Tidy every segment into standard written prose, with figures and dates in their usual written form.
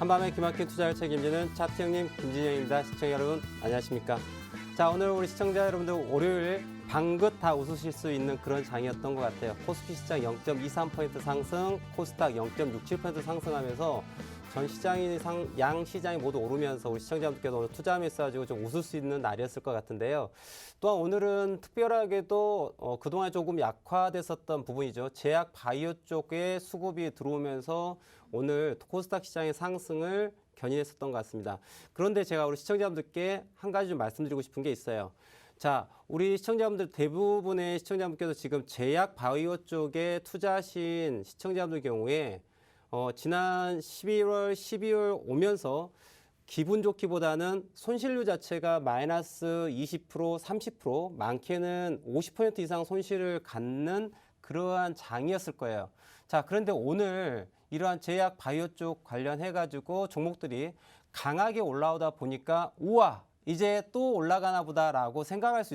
한밤에 기막힌 투자를 책임지는 차트 형님 김진영입니다. 시청자 여러분 안녕하십니까? 자, 오늘 우리 시청자 여러분들 월요일 방긋 다 웃으실 수 있는 그런 장이었던 것 같아요. 코스피 시장 0.23% 상승, 코스닥 0.67% 상승하면서 전 시장이 양 시장이 모두 오르면서 우리 시청자분들께도 오늘 투자함에 있어가지고 좀 웃을 수 있는 날이었을 것 같은데요. 또한 오늘은 특별하게도 그동안 조금 약화됐었던 부분이죠. 제약 바이오 쪽에 수급이 들어오면서 오늘 코스닥 시장의 상승을 견인했었던 것 같습니다. 그런데 제가 우리 시청자분들께 한 가지 좀 말씀드리고 싶은 게 있어요. 자, 우리 시청자분들 대부분의 시청자분께서 지금 제약 바이오 쪽에 투자하신 시청자분들 경우에 지난 11월, 12월 오면서 기분 좋기보다는 손실률 자체가 마이너스 20%, 30%, 많게는 50% 이상 손실을 갖는 그러한 장이었을 거예요. 자, 그런데 오늘 이러한 제약 바이오 쪽 관련해가지고 종목들이 강하게 올라오다 보니까 우와, 이제 또 올라가나 보다라고 생각할 수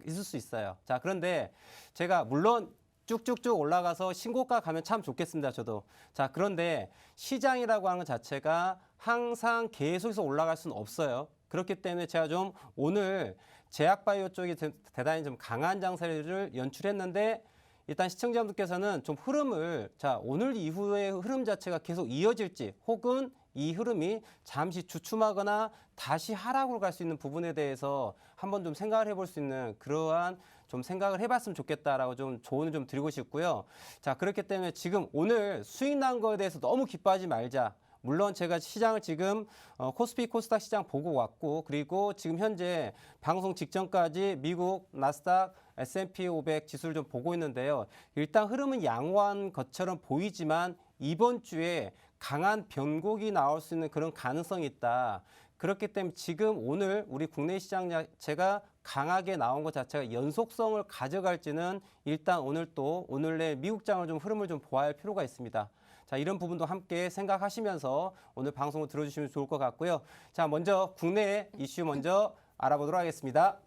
있을 수 있어요. 자, 그런데 제가 물론 쭉쭉쭉 올라가서 신고가 가면 참 좋겠습니다, 저도. 자, 그런데 시장이라고 하는 것 자체가 항상 계속해서 올라갈 수는 없어요. 그렇기 때문에 제가 좀 오늘 제약바이오 쪽이 대단히 좀 강한 장세를 연출했는데 일단 시청자분들께서는 좀 흐름을, 자, 오늘 이후의 흐름 자체가 계속 이어질지 혹은 이 흐름이 잠시 주춤하거나 다시 하락으로 갈 수 있는 부분에 대해서 한번 좀 생각을 해볼 수 있는 그러한 좀 생각을 해봤으면 좋겠다라고 좀 조언을 좀 드리고 싶고요. 자, 그렇기 때문에 지금 오늘 수익 난 거에 대해서 너무 기뻐하지 말자. 물론 제가 시장을 지금 코스피 코스닥 시장 보고 왔고, 그리고 지금 현재 방송 직전까지 미국 나스닥 S&P 500 지수를 좀 보고 있는데요. 일단 흐름은 양호한 것처럼 보이지만 이번 주에 강한 변곡이 나올 수 있는 그런 가능성이 있다. 그렇기 때문에 지금 오늘 우리 국내 시장 자체가 강하게 나온 것 자체가 연속성을 가져갈지는 일단 오늘 또 오늘 내 미국장을 좀 흐름을 좀 보아야 할 필요가 있습니다. 자, 이런 부분도 함께 생각하시면서 오늘 방송을 들어주시면 좋을 것 같고요. 자, 먼저 국내 이슈 먼저 알아보도록 하겠습니다.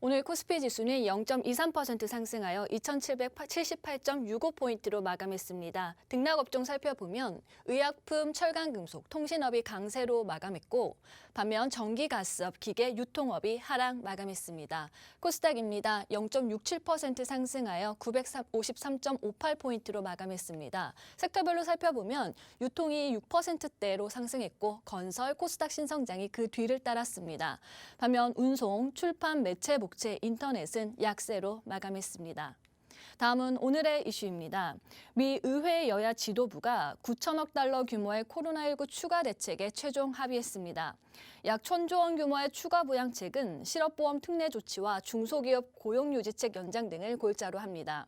오늘 코스피 지수는 0.23% 상승하여 2,778.65포인트로 마감했습니다. 등락 업종 살펴보면 의약품, 철강금속, 통신업이 강세로 마감했고 반면 전기, 가스업, 기계, 유통업이 하락 마감했습니다. 코스닥입니다. 0.67% 상승하여 953.58포인트로 마감했습니다. 섹터별로 살펴보면 유통이 6%대로 상승했고 건설, 코스닥 신성장이 그 뒤를 따랐습니다. 반면 운송, 출판, 매체, 목재, 인터넷은 약세로 마감했습니다. 다음은 오늘의 이슈입니다. 미 의회 여야 지도부가 9천억 달러 규모의 코로나19 추가 대책에 최종 합의했습니다. 약 1,000조 원 규모의 추가 부양책은 실업보험 특례 조치와 중소기업 고용유지책 연장 등을 골자로 합니다.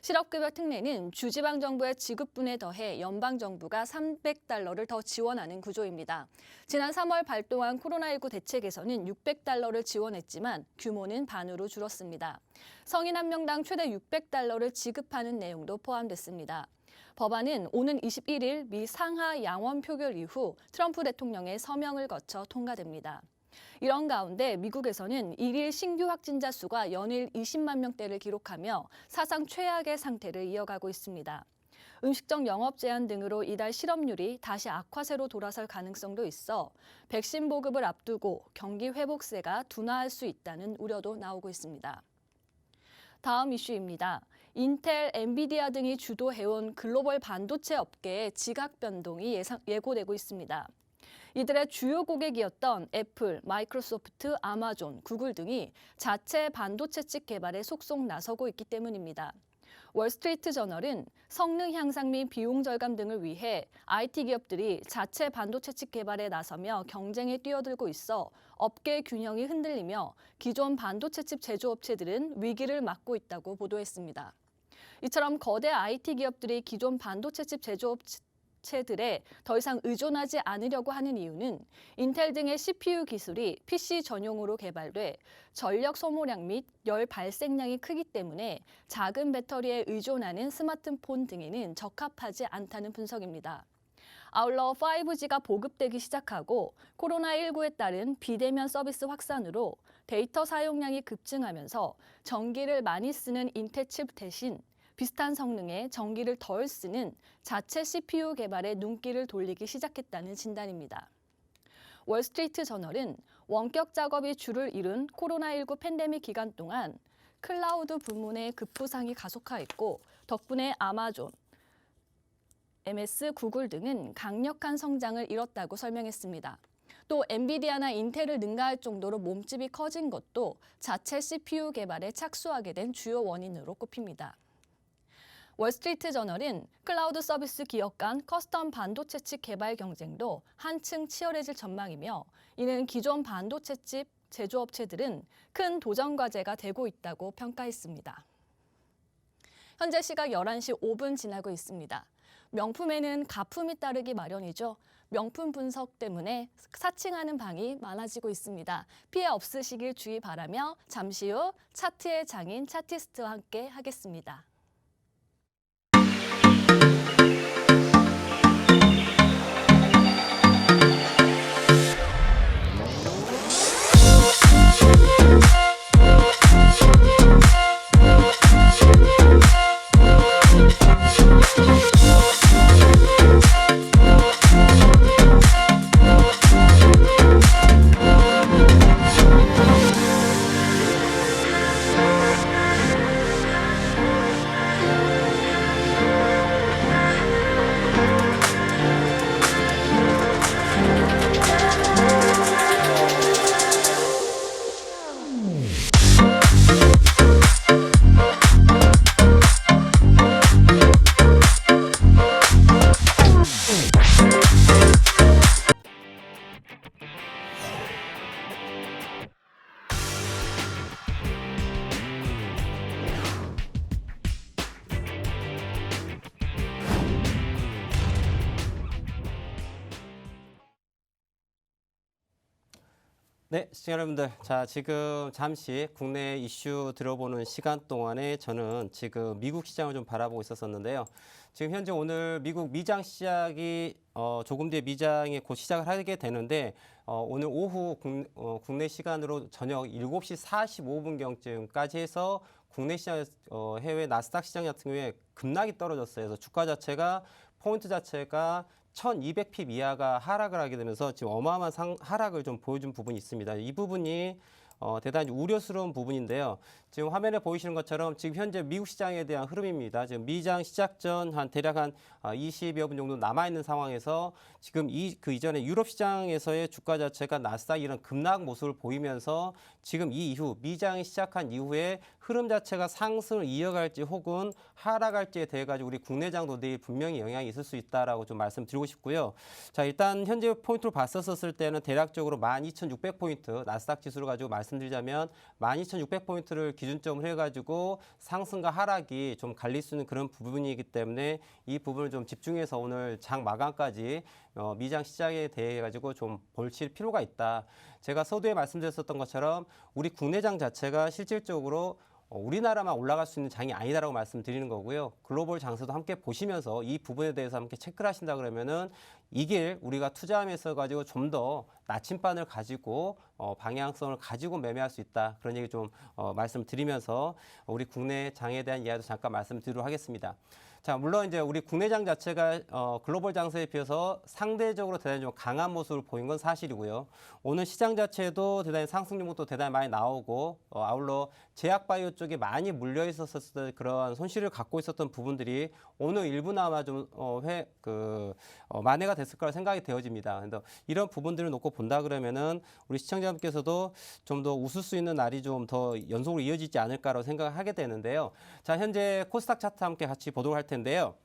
실업급여 특례는 주지방정부의 지급분에 더해 연방정부가 300달러를 더 지원하는 구조입니다. 지난 3월 발동한 코로나19 대책에서는 600달러를 지원했지만 규모는 반으로 줄었습니다. 성인 한 명당 최대 600달러를 지급하는 내용도 포함됐습니다. 법안은 오는 21일 미 상하 양원 표결 이후 트럼프 대통령의 서명을 거쳐 통과됩니다. 이런 가운데 미국에서는 일일 신규 확진자 수가 연일 20만 명대를 기록하며 사상 최악의 상태를 이어가고 있습니다. 음식점 영업 제한 등으로 이달 실업률이 다시 악화세로 돌아설 가능성도 있어 백신 보급을 앞두고 경기 회복세가 둔화할 수 있다는 우려도 나오고 있습니다. 다음 이슈입니다. 인텔, 엔비디아 등이 주도해온 글로벌 반도체 업계의 지각 변동이 예고되고 있습니다. 이들의 주요 고객이었던 애플, 마이크로소프트, 아마존, 구글 등이 자체 반도체 칩 개발에 속속 나서고 있기 때문입니다. 월스트리트 저널은 성능 향상 및 비용 절감 등을 위해 IT 기업들이 자체 반도체 칩 개발에 나서며 경쟁에 뛰어들고 있어 업계 균형이 흔들리며 기존 반도체 칩 제조업체들은 위기를 맞고 있다고 보도했습니다. 이처럼 거대 IT 기업들이 기존 반도체 칩 제조업체들에 더 이상 의존하지 않으려고 하는 이유는 인텔 등의 CPU 기술이 PC 전용으로 개발돼 전력 소모량 및 열 발생량이 크기 때문에 작은 배터리에 의존하는 스마트폰 등에는 적합하지 않다는 분석입니다. 아울러 5G가 보급되기 시작하고 코로나19에 따른 비대면 서비스 확산으로 데이터 사용량이 급증하면서 전기를 많이 쓰는 인텔 칩 대신 비슷한 성능의 전기를 덜 쓰는 자체 CPU 개발에 눈길을 돌리기 시작했다는 진단입니다. 월스트리트 저널은 원격 작업이 주를 이룬 코로나19 팬데믹 기간 동안 클라우드 부문의 급부상이 가속화했고 덕분에 아마존, MS, 구글 등은 강력한 성장을 이뤘다고 설명했습니다. 또 엔비디아나 인텔을 능가할 정도로 몸집이 커진 것도 자체 CPU 개발에 착수하게 된 주요 원인으로 꼽힙니다. 월스트리트 저널은 클라우드 서비스 기업 간 커스텀 반도체 칩 개발 경쟁도 한층 치열해질 전망이며 이는 기존 반도체 칩 제조업체들은 큰 도전 과제가 되고 있다고 평가했습니다. 현재 시각 11시 5분 지나고 있습니다. 명품에는 가품이 따르기 마련이죠. 명품 분석 때문에 사칭하는 방이 많아지고 있습니다. 피해 없으시길 주의 바라며 잠시 후 차트의 장인 차티스트와 함께 하겠습니다. 네, 시청자 여러분들. 자, 지금 잠시 국내 이슈 들어보는 시간 동안에 저는 지금 미국 시장을 좀 바라보고 있었는데요. 지금 현재 오늘 미국 미장 시작이 조금 뒤에 미장이 곧 시작을 하게 되는데 오늘 오후 국내 시간으로 저녁 7시 45분경쯤까지 해서 국내 시장, 해외 나스닥 시장 같은 경우에 급락이 떨어졌어요. 그래서 주가 자체가 포인트 자체가 1200핍 이하가 하락을 하게 되면서 지금 어마어마한 하락을 좀 보여준 부분이 있습니다. 이 부분이 대단히 우려스러운 부분인데요. 지금 화면에 보이시는 것처럼 지금 현재 미국 시장에 대한 흐름입니다. 지금 미장 시작 전 대략 한 20여 분 정도 남아있는 상황에서 지금 그 이전에 유럽 시장에서의 주가 자체가 나스닥 이런 급락 모습을 보이면서 지금 이 이후 미장이 시작한 이후에 흐름 자체가 상승을 이어갈지 혹은 하락할지에 대해 가지고 우리 국내장도 내일 분명히 영향이 있을 수 있다라고 좀 말씀드리고 싶고요. 자, 일단 현재 포인트로 봤었을 때는 대략적으로 12,600포인트 나스닥 지수를 가지고 말씀드리자면 12,600포인트를 기준점으로 해가지고 상승과 하락이 좀 갈릴 수 있는 그런 부분이기 때문에 이 부분을 좀 집중해서 오늘 장 마감까지 미장 시장에 대해 가지고 좀 보실 필요가 있다. 제가 서두에 말씀드렸었던 것처럼 우리 국내장 자체가 실질적으로 우리나라만 올라갈 수 있는 장이 아니다라고 말씀드리는 거고요. 글로벌 장세도 함께 보시면서 이 부분에 대해서 함께 체크를 하신다 그러면은 이 길 우리가 투자하면서 가지고 좀 더 나침반을 가지고 방향성을 가지고 매매할 수 있다. 그런 얘기 좀 말씀드리면서 우리 국내 장에 대한 이야기도 잠깐 말씀드리도록 하겠습니다. 자, 물론 이제 우리 국내장 자체가 글로벌 장세에 비해서 상대적으로 대단히 좀 강한 모습을 보인 건 사실이고요. 오늘 시장 자체도 대단히 상승 종목도 대단히 많이 나오고 아울러 제약바이오 쪽에 많이 물려 있었을 때 그런 손실을 갖고 있었던 부분들이 오늘 일부나마 좀 만회가 됐을 거라 생각이 되어집니다. 그래서 이런 부분들을 놓고 본다 그러면은 우리 시청자분께서도 좀 더 웃을 수 있는 날이 좀 더 연속으로 이어지지 않을까라고 생각을 하게 되는데요. 자, 현재 코스닥 차트 함께 같이 보도록 할 텐데요.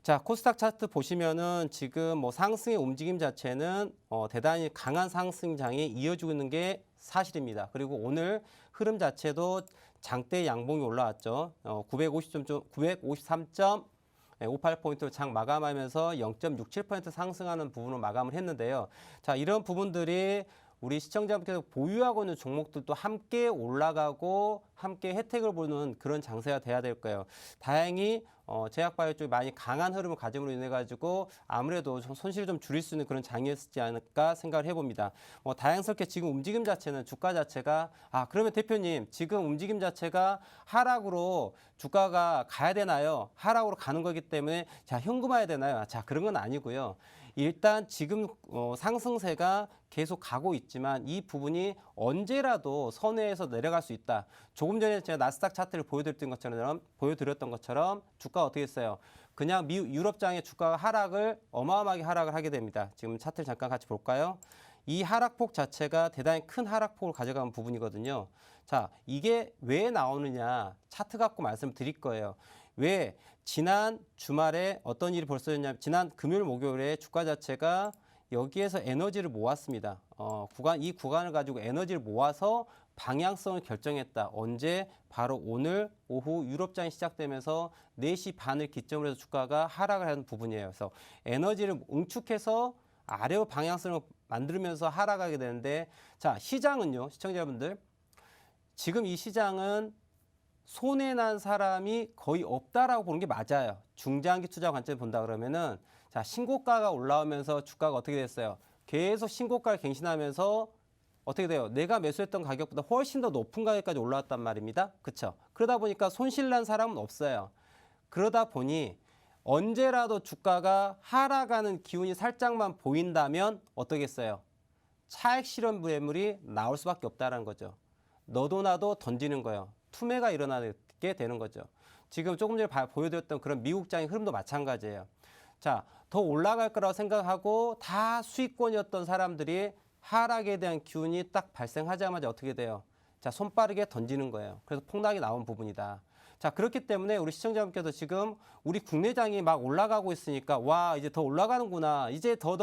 자, 코스닥 차트 보시면은 지금 뭐 상승의 움직임 자체는 대단히 강한 상승장이 이어지고 있는 게 사실입니다. 그리고 오늘 흐름 자체도 장대 양봉이 올라왔죠. 953.58포인트로 장 마감하면서 0.67% 상승하는 부분으로 마감을 했는데요. 자, 이런 부분들이 우리 시청자분께서 보유하고 있는 종목들도 함께 올라가고 함께 혜택을 보는 그런 장세가 돼야 될 거예요. 다행히 제약바이오 쪽이 많이 강한 흐름을 가짐으로 인해 가지고 아무래도 좀 손실을 좀 줄일 수 있는 그런 장이었지 않을까 생각을 해봅니다. 다양스럽게 지금 움직임 자체는 주가 자체가 그러면 대표님 지금 움직임 자체가 하락으로 주가가 가야 되나요? 하락으로 가는 거기 때문에 자 현금화해야 되나요? 자 그런 건 아니고요. 일단 지금 상승세가 계속 가고 있지만 이 부분이 언제라도 선회에서 내려갈 수 있다. 조금 전에 제가 나스닥 차트를 보여드렸던 것처럼 주가가 어떻게 했어요? 그냥 유럽장의 주가가 어마어마하게 하락을 하게 됩니다. 지금 차트를 잠깐 같이 볼까요? 이 하락폭 자체가 대단히 큰 하락폭을 가져가는 부분이거든요. 자, 이게 왜 나오느냐? 차트 갖고 말씀드릴 거예요. 왜? 지난 주말에 어떤 일이 벌어졌냐면 지난 금요일 목요일에 주가 자체가 여기에서 에너지를 모았습니다. 이 구간을 가지고 에너지를 모아서 방향성을 결정했다. 언제? 바로 오늘 오후 유럽장이 시작되면서 4시 반을 기점으로 해서 주가가 하락을 하는 부분이에요. 그래서 에너지를 응축해서 아래로 방향성을 만들면서 하락하게 되는데 자, 시장은요. 시청자분들. 지금 이 시장은 손해난 사람이 거의 없다라고 보는 게 맞아요. 중장기 투자 관점에서 본다 그러면은 자 신고가가 올라오면서 주가가 어떻게 됐어요? 계속 신고가를 갱신하면서 어떻게 돼요? 내가 매수했던 가격보다 훨씬 더 높은 가격까지 올라왔단 말입니다. 그렇죠? 그러다 보니까 손실난 사람은 없어요. 그러다 보니 언제라도 주가가 하락하는 기운이 살짝만 보인다면 어떠겠어요? 차익 실현 매물이 나올 수밖에 없다는 거죠. 너도 나도 던지는 거예요. 투매가 일어나게 되는 거죠. 지금 조금 전에 보여드렸던 그런 미국장의 흐름도 마찬가지예요. 자, 더 올라갈 거라고 생각하고 다 수익권이었던 사람들이 하락에 대한 기운이 딱 발생하자마자 어떻게 돼요? 자, 손빠르게 던지는 거예요. 그래서 폭락이 나온 부분이다. 자, 그렇기 때문에 우리 시청자분께서 지금 우리 국내장이 막 올라가고 있으니까 와, 이제 더 올라가는구나. 이제 더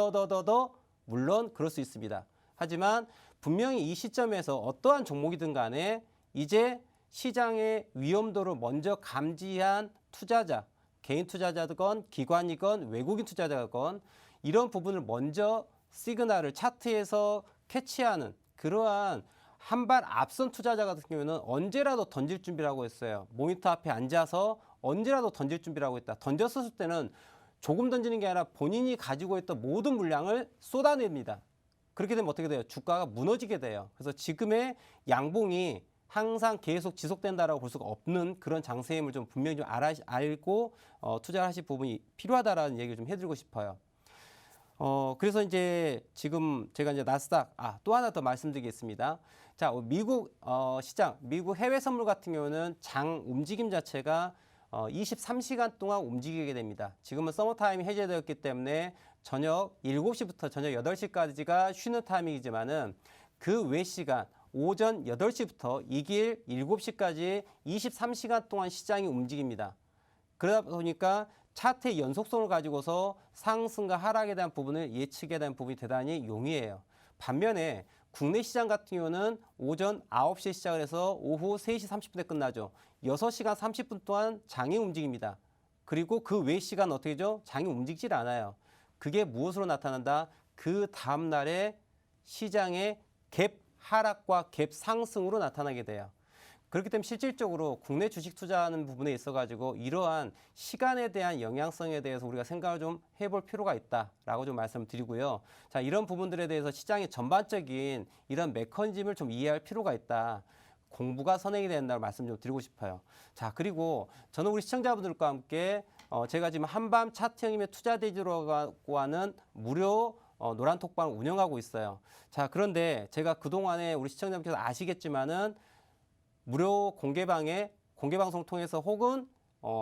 물론 그럴 수 있습니다. 하지만 분명히 이 시점에서 어떠한 종목이든 간에 이제 시장의 위험도를 먼저 감지한 투자자, 개인 투자자건 기관이건 외국인 투자자건 이런 부분을 먼저 시그널을 차트에서 캐치하는 그러한 한 발 앞선 투자자 같은 경우는 언제라도 던질 준비를 하고 있어요. 모니터 앞에 앉아서 언제라도 던질 준비를 하고 있다. 던졌을 때는 조금 던지는 게 아니라 본인이 가지고 있던 모든 물량을 쏟아냅니다. 그렇게 되면 어떻게 돼요? 주가가 무너지게 돼요. 그래서 지금의 양봉이 항상 계속 지속된다라고 볼 수가 없는 그런 장세임을 좀 분명히 좀 알고 투자를 하실 부분이 필요하다라는 얘기를 좀 해드리고 싶어요. 그래서 이제 지금 제가 이제 나스닥 또 하나 더 말씀드리겠습니다. 자, 미국 시장, 미국 해외 선물 같은 경우는 장 움직임 자체가 23시간 동안 움직이게 됩니다. 지금은 서머타임이 해제되었기 때문에 저녁 7시부터 저녁 8시까지가 쉬는 타이밍이지만은 그 외 시간 오전 8시부터 이 길 7시까지 23시간 동안 시장이 움직입니다. 그러다 보니까 차트의 연속성을 가지고서 상승과 하락에 대한 부분을 예측에 대한 부분이 대단히 용이해요. 반면에 국내 시장 같은 경우는 오전 9시에 시작을 해서 오후 3시 30분에 끝나죠. 6시간 30분 동안 장이 움직입니다. 그리고 그 외 시간 어떻게 죠? 장이 움직이질 않아요. 그게 무엇으로 나타난다? 그 다음날에 시장의 갭 하락과 갭 상승으로 나타나게 돼요. 그렇기 때문에 실질적으로 국내 주식 투자하는 부분에 있어가지고 이러한 시간에 대한 영향성에 대해서 우리가 생각을 좀 해볼 필요가 있다라고 좀 말씀드리고요. 자, 이런 부분들에 대해서 시장의 전반적인 이런 메커니즘을 좀 이해할 필요가 있다. 공부가 선행이 된다고 말씀 좀 드리고 싶어요. 자, 그리고 저는 우리 시청자분들과 함께 제가 지금 한밤 차트형님의 투자대지라고 하는 무료 노란 톡방을 운영하고 있어요. 자, 그런데 제가 그동안에 우리 시청자분께서 아시겠지만은 무료 공개방송 통해서 혹은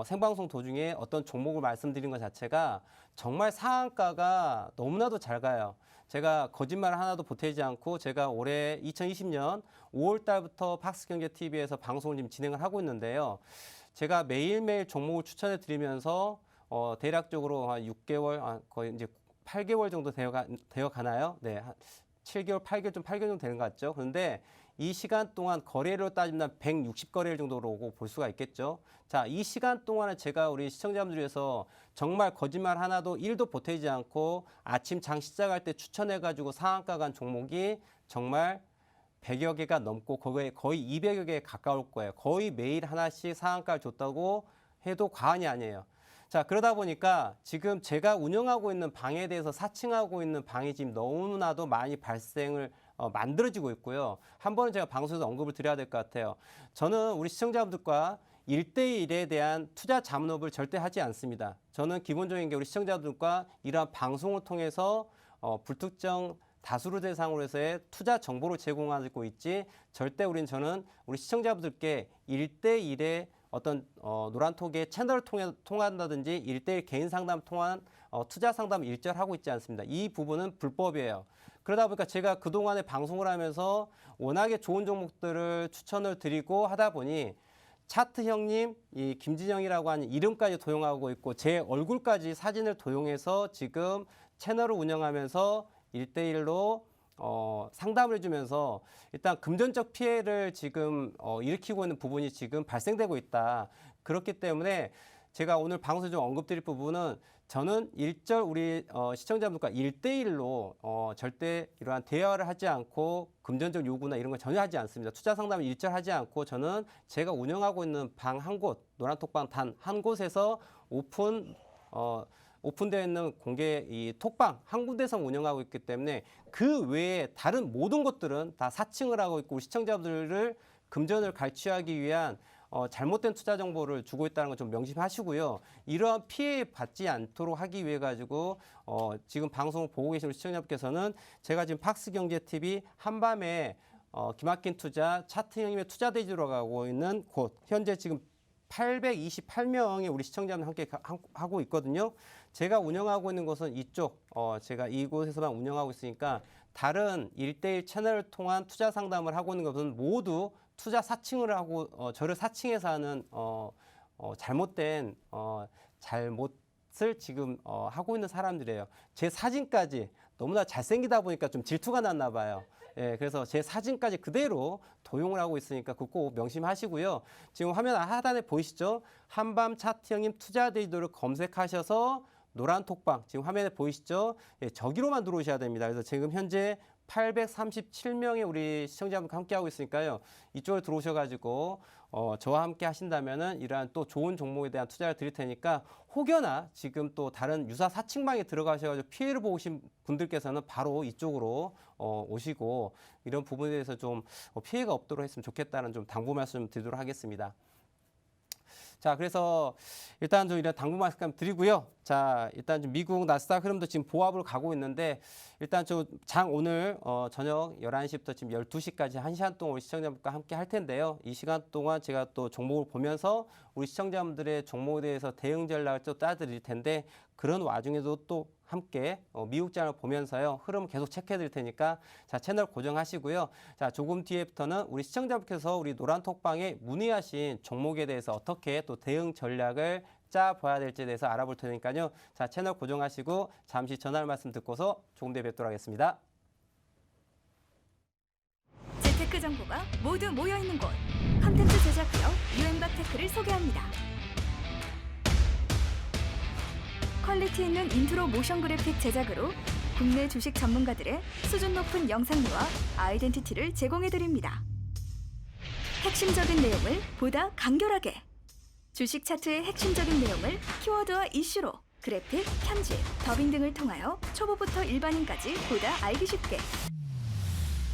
생방송 도중에 어떤 종목을 말씀드린 것 자체가 정말 상한가가 너무나도 잘 가요. 제가 거짓말 하나도 보태지 않고 제가 올해 2020년 5월 달부터 팍스경제TV에서 방송을 지금 진행을 하고 있는데요. 제가 매일매일 종목을 추천해 드리면서 대략적으로 한 6개월, 거의 이제 8개월 정도 되어 가나요? 네, 한 7개월, 8개월 정도 되는 것 같죠. 그런데 이 시간 동안 거래로 따지면 160거래일 정도로 볼 수가 있겠죠. 자, 이 시간 동안에 제가 우리 시청자분들 위해서 정말 거짓말 하나도 1도 보태지 않고 아침 장 시작할 때 추천해가지고 상한가 간 종목이 정말 100여 개가 넘고 거의 200여 개에 가까울 거예요. 거의 매일 하나씩 상한가를 줬다고 해도 과언이 아니에요. 자, 그러다 보니까 지금 제가 운영하고 있는 방에 대해서 사칭하고 있는 방이 지금 너무나도 많이 발생을 만들어지고 있고요. 한 번은 제가 방송에서 언급을 드려야 될 것 같아요. 저는 우리 시청자분들과 1대1에 대한 투자 잠업을 절대 하지 않습니다. 저는 기본적인 게 우리 시청자분들과 이러한 방송을 통해서 불특정 다수를 대상으로 해서의 투자 정보를 제공하고 있지 절대 저는 우리 시청자분들께 1대1의 어떤 노란톡의 채널을 통한다든지 1대1 개인 상담 통한 투자 상담 일절하고 있지 않습니다. 이 부분은 불법이에요. 그러다 보니까 제가 그동안에 방송을 하면서 워낙에 좋은 종목들을 추천을 드리고 하다 보니 차트 형님, 이 김진영이라고 하는 이름까지 도용하고 있고 제 얼굴까지 사진을 도용해서 지금 채널을 운영하면서 1대1로 상담을 해주면서 일단 금전적 피해를 지금 일으키고 있는 부분이 지금 발생되고 있다. 그렇기 때문에 제가 오늘 방송에 좀 언급드릴 부분은 저는 일절 우리 시청자분들과 1대1로 절대 이러한 대화를 하지 않고 금전적 요구나 이런 걸 전혀 하지 않습니다. 투자 상담을 일절 하지 않고 저는 제가 운영하고 있는 방 한 곳, 노란톡방 단 한 곳에서 오픈되어 있는 공개 이 톡방 한 군데서 운영하고 있기 때문에 그 외에 다른 모든 것들은 다 사칭을 하고 있고 시청자분들을 금전을 갈취하기 위한 잘못된 투자 정보를 주고 있다는 걸 좀 명심하시고요. 이러한 피해 받지 않도록 하기 위해 가지고 지금 방송을 보고 계신 시청자분께서는 제가 지금 팍스경제TV 한밤에 기막힌 투자 차트 형님의 투자 대지로 가고 있는 곳 현재 지금 828명의 우리 시청자분 함께 하고 있거든요. 제가 운영하고 있는 곳은 이쪽, 제가 이곳에서만 운영하고 있으니까 다른 1대1 채널을 통한 투자 상담을 하고 있는 것은 모두 투자 사칭을 하고 저를 사칭해서 하는 잘못된 잘못을 지금 하고 있는 사람들이에요. 제 사진까지 너무나 잘생기다 보니까 좀 질투가 났나 봐요. 예, 그래서 제 사진까지 그대로 도용을 하고 있으니까 그거 꼭 명심하시고요. 지금 화면 하단에 보이시죠? 한밤 차트 형님 투자 데이터를 검색하셔서 노란 톡방 지금 화면에 보이시죠? 예, 저기로만 들어오셔야 됩니다. 그래서 지금 현재 837명의 우리 시청자분과 함께하고 있으니까요. 이쪽으로 들어오셔가지고 저와 함께 하신다면은 이러한 또 좋은 종목에 대한 투자를 드릴 테니까 혹여나 지금 또 다른 유사 사칭방에 들어가셔가지고 피해를 보신 분들께서는 바로 이쪽으로 오시고 이런 부분에 대해서 좀 피해가 없도록 했으면 좋겠다는 좀 당부 말씀 드리도록 하겠습니다. 자, 그래서 일단 좀 이런 당부 말씀 드리고요. 자, 일단 좀 미국 나스닥 흐름도 지금 보합으로 가고 있는데 일단 좀 장 오늘 저녁 11시부터 지금 12시까지 1시간 동안 우리 시청자분과 함께 할 텐데요. 이 시간 동안 제가 또 종목을 보면서 우리 시청자분들의 종목에 대해서 대응 전략을 또 따드릴 텐데 그런 와중에도 또 함께 미국장을 보면서요. 흐름 계속 체크해 드릴 테니까 자, 채널 고정하시고요. 자, 조금 뒤에부터는 우리 시청자분께서 우리 노란톡방에 문의하신 종목에 대해서 어떻게 또 대응 전략을 짜봐야 될지에 대해서 알아볼 테니까요. 자, 채널 고정하시고 잠시 전화 말씀 듣고서 조금 뒤에 뵙도록 하겠습니다. 재테크 정보가 모두 모여있는 곳. 컨텐츠 제작 기업 유엔박테크를 소개합니다. 퀄리티 있는 인트로 모션 그래픽 제작으로 국내 주식 전문가들의 수준 높은 영상미와 아이덴티티를 제공해드립니다. 핵심적인 내용을 보다 간결하게 주식 차트의 핵심적인 내용을 키워드와 이슈로 그래픽, 편집, 더빙 등을 통하여 초보부터 일반인까지 보다 알기 쉽게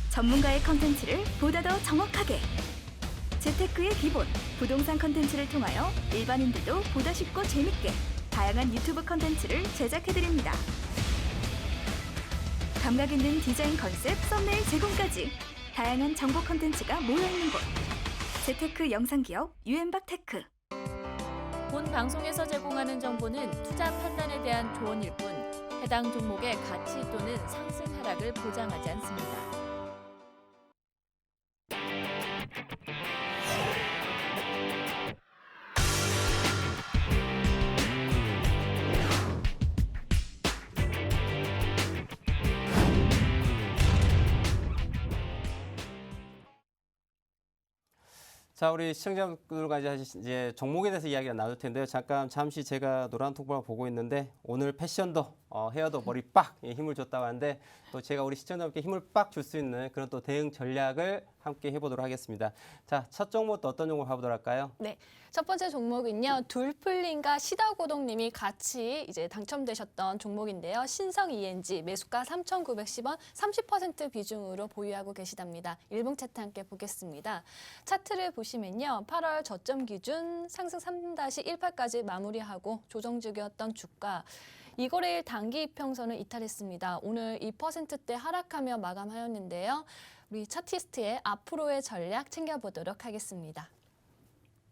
전문가의 컨텐츠를 보다 더 정확하게 재테크의 기본, 부동산 컨텐츠를 통하여 일반인들도 보다 쉽고 재밌게 다양한 유튜브 컨텐츠를 제작해드립니다. 감각 있는 디자인 컨셉, 썸네일 제공까지 다양한 정보 컨텐츠가 모여있는 곳. 재테크 영상기업 유엔박테크. 본 방송에서 제공하는 정보는 투자 판단에 대한 조언일 뿐 해당 종목의 가치 또는 상승 하락을 보장하지 않습니다. 자, 우리 시청자분들과 이제 종목에 대해서 이야기를 나눌 텐데요. 잠시 제가 노란 통방을 보고 있는데 오늘 패션도 헤어도 머리 빡 힘을 줬다고 하는데 또 제가 우리 시청자분께 힘을 빡 줄 수 있는 그런 또 대응 전략을 함께 해보도록 하겠습니다. 자, 첫 종목 또 어떤 종목을 해보도록 할까요? 네, 첫 번째 종목은요. 둘풀님과 시다고동님이 같이 이제 당첨되셨던 종목인데요. 신성 ENG 매수가 3,910원 30% 비중으로 보유하고 계시답니다. 일봉 차트 함께 보겠습니다. 차트를 보시면요. 8월 저점 기준 상승 3-18까지 마무리하고 조정 중이었던 주가 이거래일 단기 이평선을 이탈했습니다. 오늘 2%대 하락하며 마감하였는데요. 우리 차티스트의 앞으로의 전략 챙겨보도록 하겠습니다.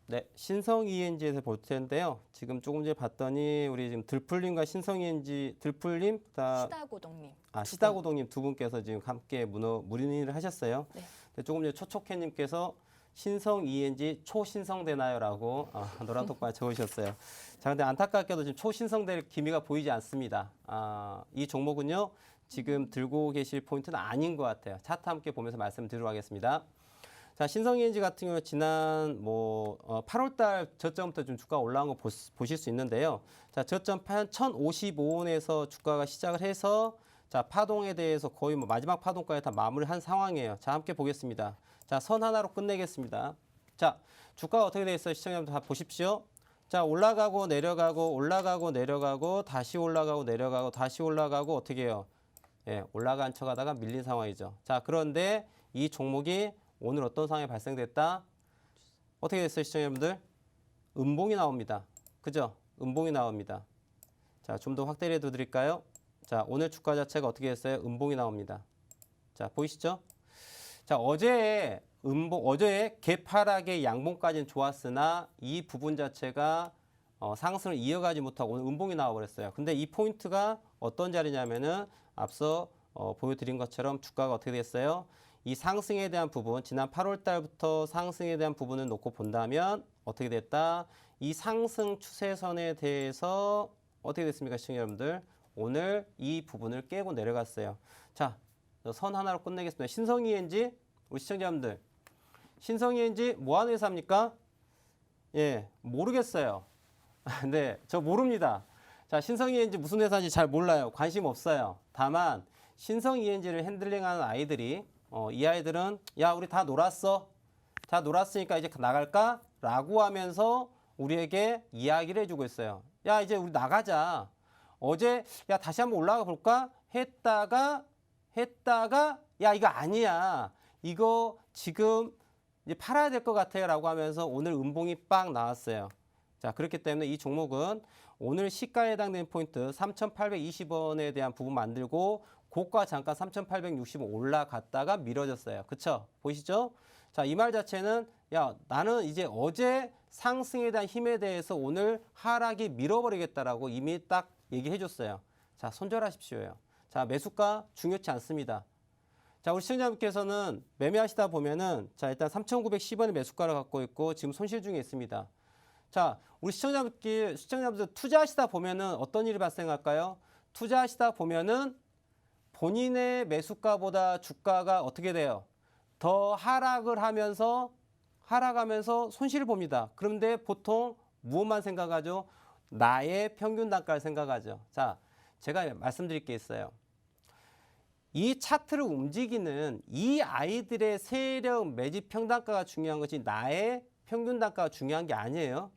네, 신성 ENG에서 볼 텐데요. 지금 조금 전에 봤더니 우리 지금 들풀님과 신성 ENG 들풀님, 시다고동님. 시다고동님 두 분께서 지금 함께 문의를 하셨어요. 네. 근데 조금 전에 초초캐님께서 신성 ENG 초신성되나요라고 노란 톡방에 적으셨어요. 자, 근데 안타깝게도 지금 초신성될 기미가 보이지 않습니다. 이 종목은요 지금 들고 계실 포인트는 아닌 것 같아요. 차트 함께 보면서 말씀드리도록 하겠습니다. 자, 신성 ENG 같은 경우 지난 8월달 저점부터 좀 주가가 올라온 거 보실 수 있는데요. 자, 저점 1,055원에서 주가가 시작을 해서 자, 파동에 대해서 거의 마지막 파동까지 다 마무리한 상황이에요. 자, 함께 보겠습니다. 자, 선 하나로 끝내겠습니다. 자, 주가가 어떻게 돼 있어요? 시청자분들 다 보십시오. 자, 올라가고 내려가고 올라가고 내려가고 다시 올라가고 내려가고 다시 올라가고 어떻게 해요? 예, 올라간 척 하다가 밀린 상황이죠. 자, 그런데 이 종목이 오늘 어떤 상황이 발생됐다? 어떻게 됐어요, 시청자분들? 음봉이 나옵니다. 그죠? 음봉이 나옵니다. 자, 좀 더 확대를 해 드릴까요? 자, 오늘 주가 자체가 어떻게 됐어요? 음봉이 나옵니다. 자, 보이시죠? 자, 어제의 개파락의 양봉까지는 좋았으나 이 부분 자체가 상승을 이어가지 못하고 오늘 음봉이 나와버렸어요. 근데 이 포인트가 어떤 자리냐면은 앞서 보여드린 것처럼 주가가 어떻게 됐어요? 이 상승에 대한 부분, 지난 8월 달부터 상승에 대한 부분을 놓고 본다면 어떻게 됐다? 이 상승 추세선에 대해서 어떻게 됐습니까, 시청자 여러분들? 오늘 이 부분을 깨고 내려갔어요. 자, 선 하나로 끝내겠습니다. 신성 ENG, 우리 시청자분들. 신성 ENG 뭐 하는 회사입니까? 예, 모르겠어요. 네, 저 모릅니다. 자, 신성 ENG 무슨 회사인지 잘 몰라요. 관심 없어요. 다만 신성 ENG를 핸들링하는 아이들이 이 아이들은 야, 우리 다 놀았어. 다 놀았으니까 이제 나갈까? 라고 하면서 우리에게 이야기를 해주고 있어요. 야, 이제 우리 나가자. 어제 야, 다시 한번 올라가 볼까? 했다가 야, 이거 아니야. 이거 지금 이제 팔아야 될 것 같아요. 라고 하면서 오늘 음봉이 빵 나왔어요. 자, 그렇기 때문에 이 종목은 오늘 시가에 해당되는 포인트 3,820원에 대한 부분 만들고 고가 잠깐 3,860원 올라갔다가 미뤄졌어요. 그쵸? 보이시죠? 자, 이 말 자체는 야, 나는 이제 어제 상승에 대한 힘에 대해서 오늘 하락이 밀어버리겠다라고 이미 딱 얘기해 줬어요. 자, 손절하십시오요. 자, 매수가 중요치 않습니다. 자, 우리 시청자분께서는 매매하시다 보면은 자, 일단 3,910원의 매수가를 갖고 있고 지금 손실 중에 있습니다. 자, 우리 시청자분들 투자하시다 보면은 어떤 일이 발생할까요? 투자하시다 보면은 본인의 매수가보다 주가가 어떻게 돼요? 더 하락하면서 손실을 봅니다. 그런데 보통 무엇만 생각하죠? 나의 평균 단가를 생각하죠. 자, 제가 말씀드릴 게 있어요. 이 차트를 움직이는 이 아이들의 세력 매집 평단가가 중요한 것이 나의 평균 단가가 중요한 게 아니에요.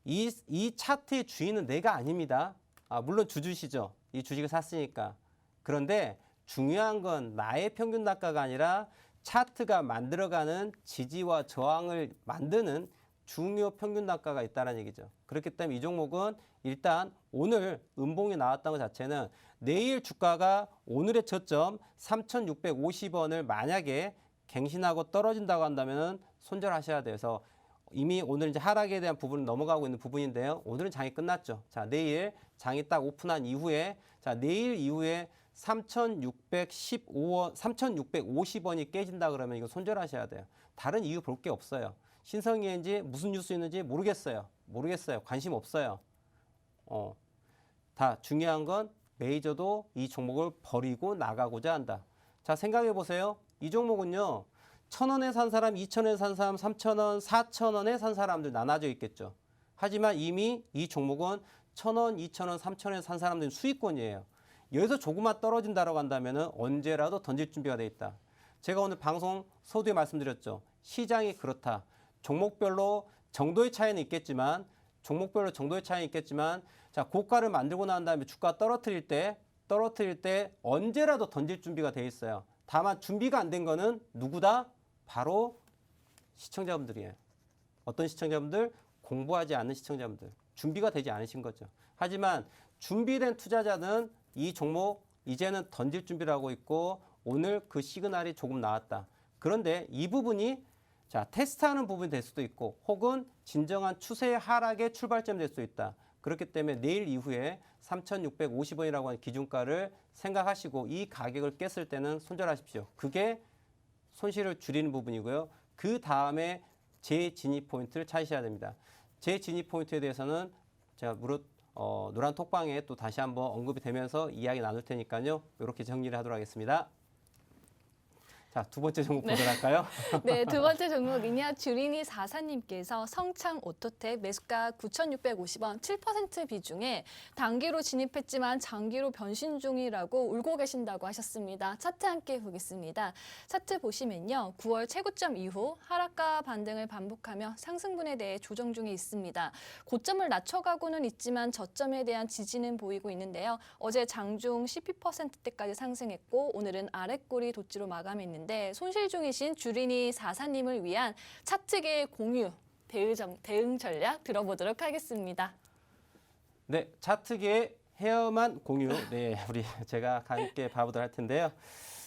이 차트의 주인은 내가 아닙니다. 물론 주주시죠. 이 주식을 샀으니까. 그런데 중요한 건 나의 평균 단가가 아니라 차트가 만들어가는 지지와 저항을 만드는 중요 평균 단가가 있다는 얘기죠. 그렇기 때문에 이 종목은 일단 오늘 음봉이 나왔다는 것 자체는 내일 주가가 오늘의 저점 3,650원을 만약에 갱신하고 떨어진다고 한다면 손절하셔야 돼서 이미 오늘 이제 하락에 대한 부분은 넘어가고 있는 부분인데요. 오늘은 장이 끝났죠. 자, 내일 장이 딱 오픈한 이후에 자, 내일 이후에 3,615원, 3,650원이 깨진다 그러면 이거 손절하셔야 돼요. 다른 이유 볼 게 없어요. 신성 ENG 무슨 뉴스 있는지 모르겠어요. 관심 없어요. 다 중요한 건 메이저도 이 종목을 버리고 나가고자 한다. 자, 생각해 보세요. 이 종목은요. 1,000원에 산 사람, 2,000원에 산 사람, 3,000원, 4,000원에 산 사람들 나눠져 있겠죠. 하지만 이미 이 종목은 1,000원, 2,000원, 3,000원에 산 사람들은 수익권이에요. 여기서 조금만 떨어진다라고 한다면 언제라도 던질 준비가 돼 있다. 제가 오늘 방송 서두에 말씀드렸죠. 시장이 그렇다. 종목별로 정도의 차이는 있겠지만 자, 고가를 만들고 난 다음에 주가 떨어뜨릴 때 언제라도 던질 준비가 돼 있어요. 다만 준비가 안 된 거는 누구다? 바로 시청자분들이에요. 어떤 시청자분들? 공부하지 않는 시청자분들. 준비가 되지 않으신 거죠. 하지만 준비된 투자자는 이 종목 이제는 던질 준비를 하고 있고 오늘 그 시그널이 조금 나왔다. 그런데 이 부분이 자, 테스트하는 부분이 될 수도 있고 혹은 진정한 추세 하락의 출발점이 될 수도 있다. 그렇기 때문에 내일 이후에 3,650원이라고 하는 기준가를 생각하시고 이 가격을 깼을 때는 손절하십시오. 그게 손실을 줄이는 부분이고요. 그 다음에 재진입 포인트를 찾으셔야 됩니다. 재진입 포인트에 대해서는 제가 무릇 노란 톡방에 또 다시 한번 언급이 되면서 이야기 나눌 테니까요. 이렇게 정리를 하도록 하겠습니다. 자, 두 번째 종목 보도록 할까요? 네, 두 번째 종목은요. 주린이 44님께서 성창 오토텍 매수가 9,650원 7% 비중에 단기로 진입했지만 장기로 변신 중이라고 울고 계신다고 하셨습니다. 차트 함께 보겠습니다. 차트 보시면요. 9월 최고점 이후 하락과 반등을 반복하며 상승분에 대해 조정 중에 있습니다. 고점을 낮춰가고는 있지만 저점에 대한 지지는 보이고 있는데요. 어제 장중 12%대까지 상승했고 오늘은 아랫골이 도치로 마감했는데 손실 중이신 주린이 44님을 위한 차트계 공유 대응 전략 들어보도록 하겠습니다. 네, 차트계 헤어만 공유. 네, 우리 제가 함께 봐보도록 할 텐데요.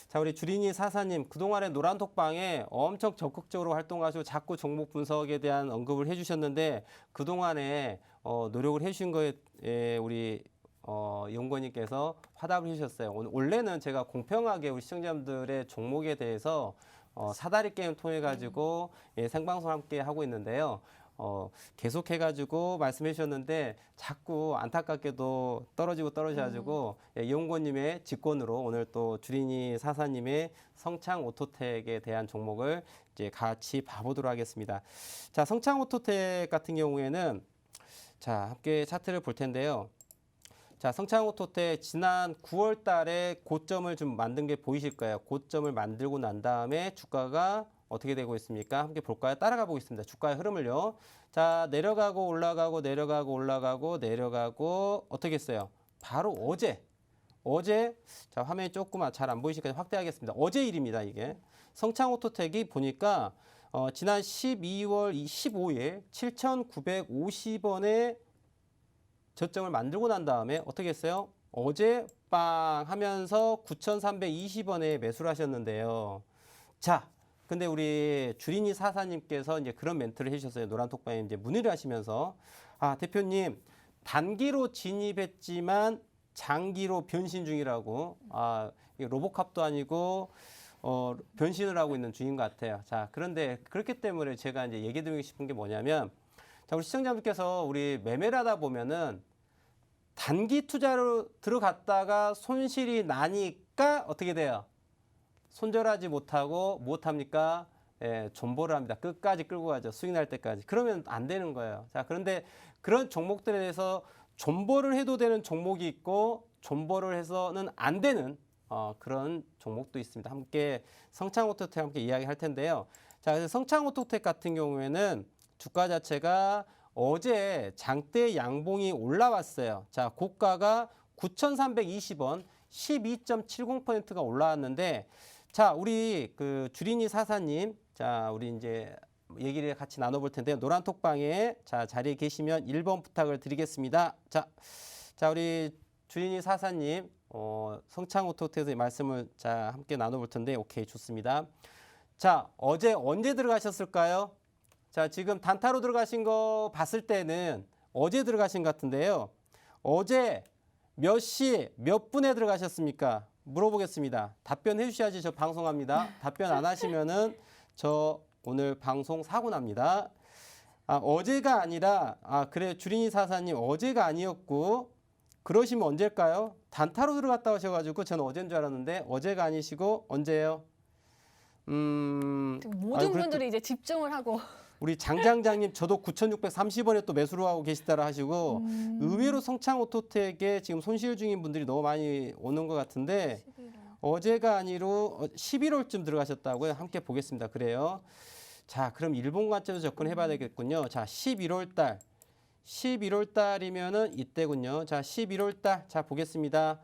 자, 우리 주린이 44님 그동안에 노란 톡방에 엄청 적극적으로 활동하시고 자꾸 종목 분석에 대한 언급을 해주셨는데 그동안에 노력을 해주신 거에 우리 연구원님께서 화답을 해주셨어요. 원래는 제가 공평하게 우리 시청자분들의 종목에 대해서 사다리 게임 통해 가지고 생방송 함께 하고 있는데요. 계속해가지고 말씀해 주셨는데 자꾸 안타깝게도 떨어져가지고 이용권님의 직권으로 오늘 또 주린이 사사님의 성창 오토텍에 대한 종목을 이제 같이 봐보도록 하겠습니다. 자, 성창 오토텍 같은 경우에는 자, 함께 차트를 볼 텐데요. 자, 성창 오토텍 지난 9월 달에 고점을 좀 만든 게 보이실 거예요. 고점을 만들고 난 다음에 주가가 어떻게 되고 있습니까? 함께 볼까요? 따라가 보겠습니다. 주가의 흐름을요. 자, 내려가고 올라가고 내려가고 올라가고 내려가고 어떻게 했어요? 바로 어제 자, 화면이 조금 잘 안 보이시니까 확대하겠습니다. 어제 일입니다, 이게. 성창 오토텍이 보니까 지난 12월 15일 7,950원에 저점을 만들고 난 다음에 어떻게 했어요? 어제 빵 하면서 9,320원에 매수를 하셨는데요. 자, 근데 우리 주린이 사사님께서 이제 그런 멘트를 해주셨어요. 노란 톡방에 이제 문의를 하시면서 아, 대표님 단기로 진입했지만 장기로 변신 중이라고. 아, 이게 로보캅도 아니고 변신을 하고 있는 중인 것 같아요. 자, 그런데 그렇기 때문에 제가 이제 얘기 드리고 싶은 게 뭐냐면 자, 우리 시청자분께서 우리 매매를 하다 보면은 단기 투자로 들어갔다가 손실이 나니까 어떻게 돼요? 손절하지 못하고 무엇합니까? 존버를 합니다. 끝까지 끌고 가죠. 수익 날 때까지. 그러면 안 되는 거예요. 자, 그런데 그런 종목들에 대해서 존버를 해도 되는 종목이 있고 존버를 해서는 안 되는 그런 종목도 있습니다. 함께 성창오토텍 함께 이야기할 텐데요. 자, 그래서 성창오토텍 같은 경우에는 주가 자체가 어제 장대 양봉이 올라왔어요. 자, 고가가 9,320원, 12.70%가 올라왔는데, 자, 우리 그 주린이 사사님, 자, 우리 이제 얘기를 같이 나눠볼 텐데요. 노란 톡방에 자, 자리에 계시면 1번 부탁을 드리겠습니다. 자, 우리 주린이 사사님, 성창오토텍의 말씀을 자, 함께 나눠볼 텐데, 오케이, 좋습니다. 자, 어제 언제 들어가셨을까요? 자, 지금 단타로 들어가신 거 봤을 때는 어제 들어가신 것 같은데요. 어제 몇 시, 몇 분에 들어가셨습니까? 물어보겠습니다. 답변해 주셔야지 저 방송합니다. 답변 안 하시면은 저 오늘 방송 사고 납니다. 아, 어제가 아니라, 그래, 주린이 사사님 어제가 아니었고, 그러시면 언제일까요? 단타로 들어갔다 오셔가지고 저는 어제인 줄 알았는데 어제가 아니시고 언제예요? 모든 아유, 그래도 분들이 이제 집중을 하고 우리 장장장님 저도 9,630원에 또 매수를 하고 계시다라 하시고 의외로 성창 오토텍에 지금 손실 중인 분들이 너무 많이 오는 것 같은데 11월. 어제가 아니로 11월쯤 들어가셨다고요. 함께 보겠습니다. 그래요. 자, 그럼 일본 관점에서 접근해 봐야 되겠군요. 자, 11월 달. 11월 달이면은 이때군요. 자, 11월 달. 자, 보겠습니다.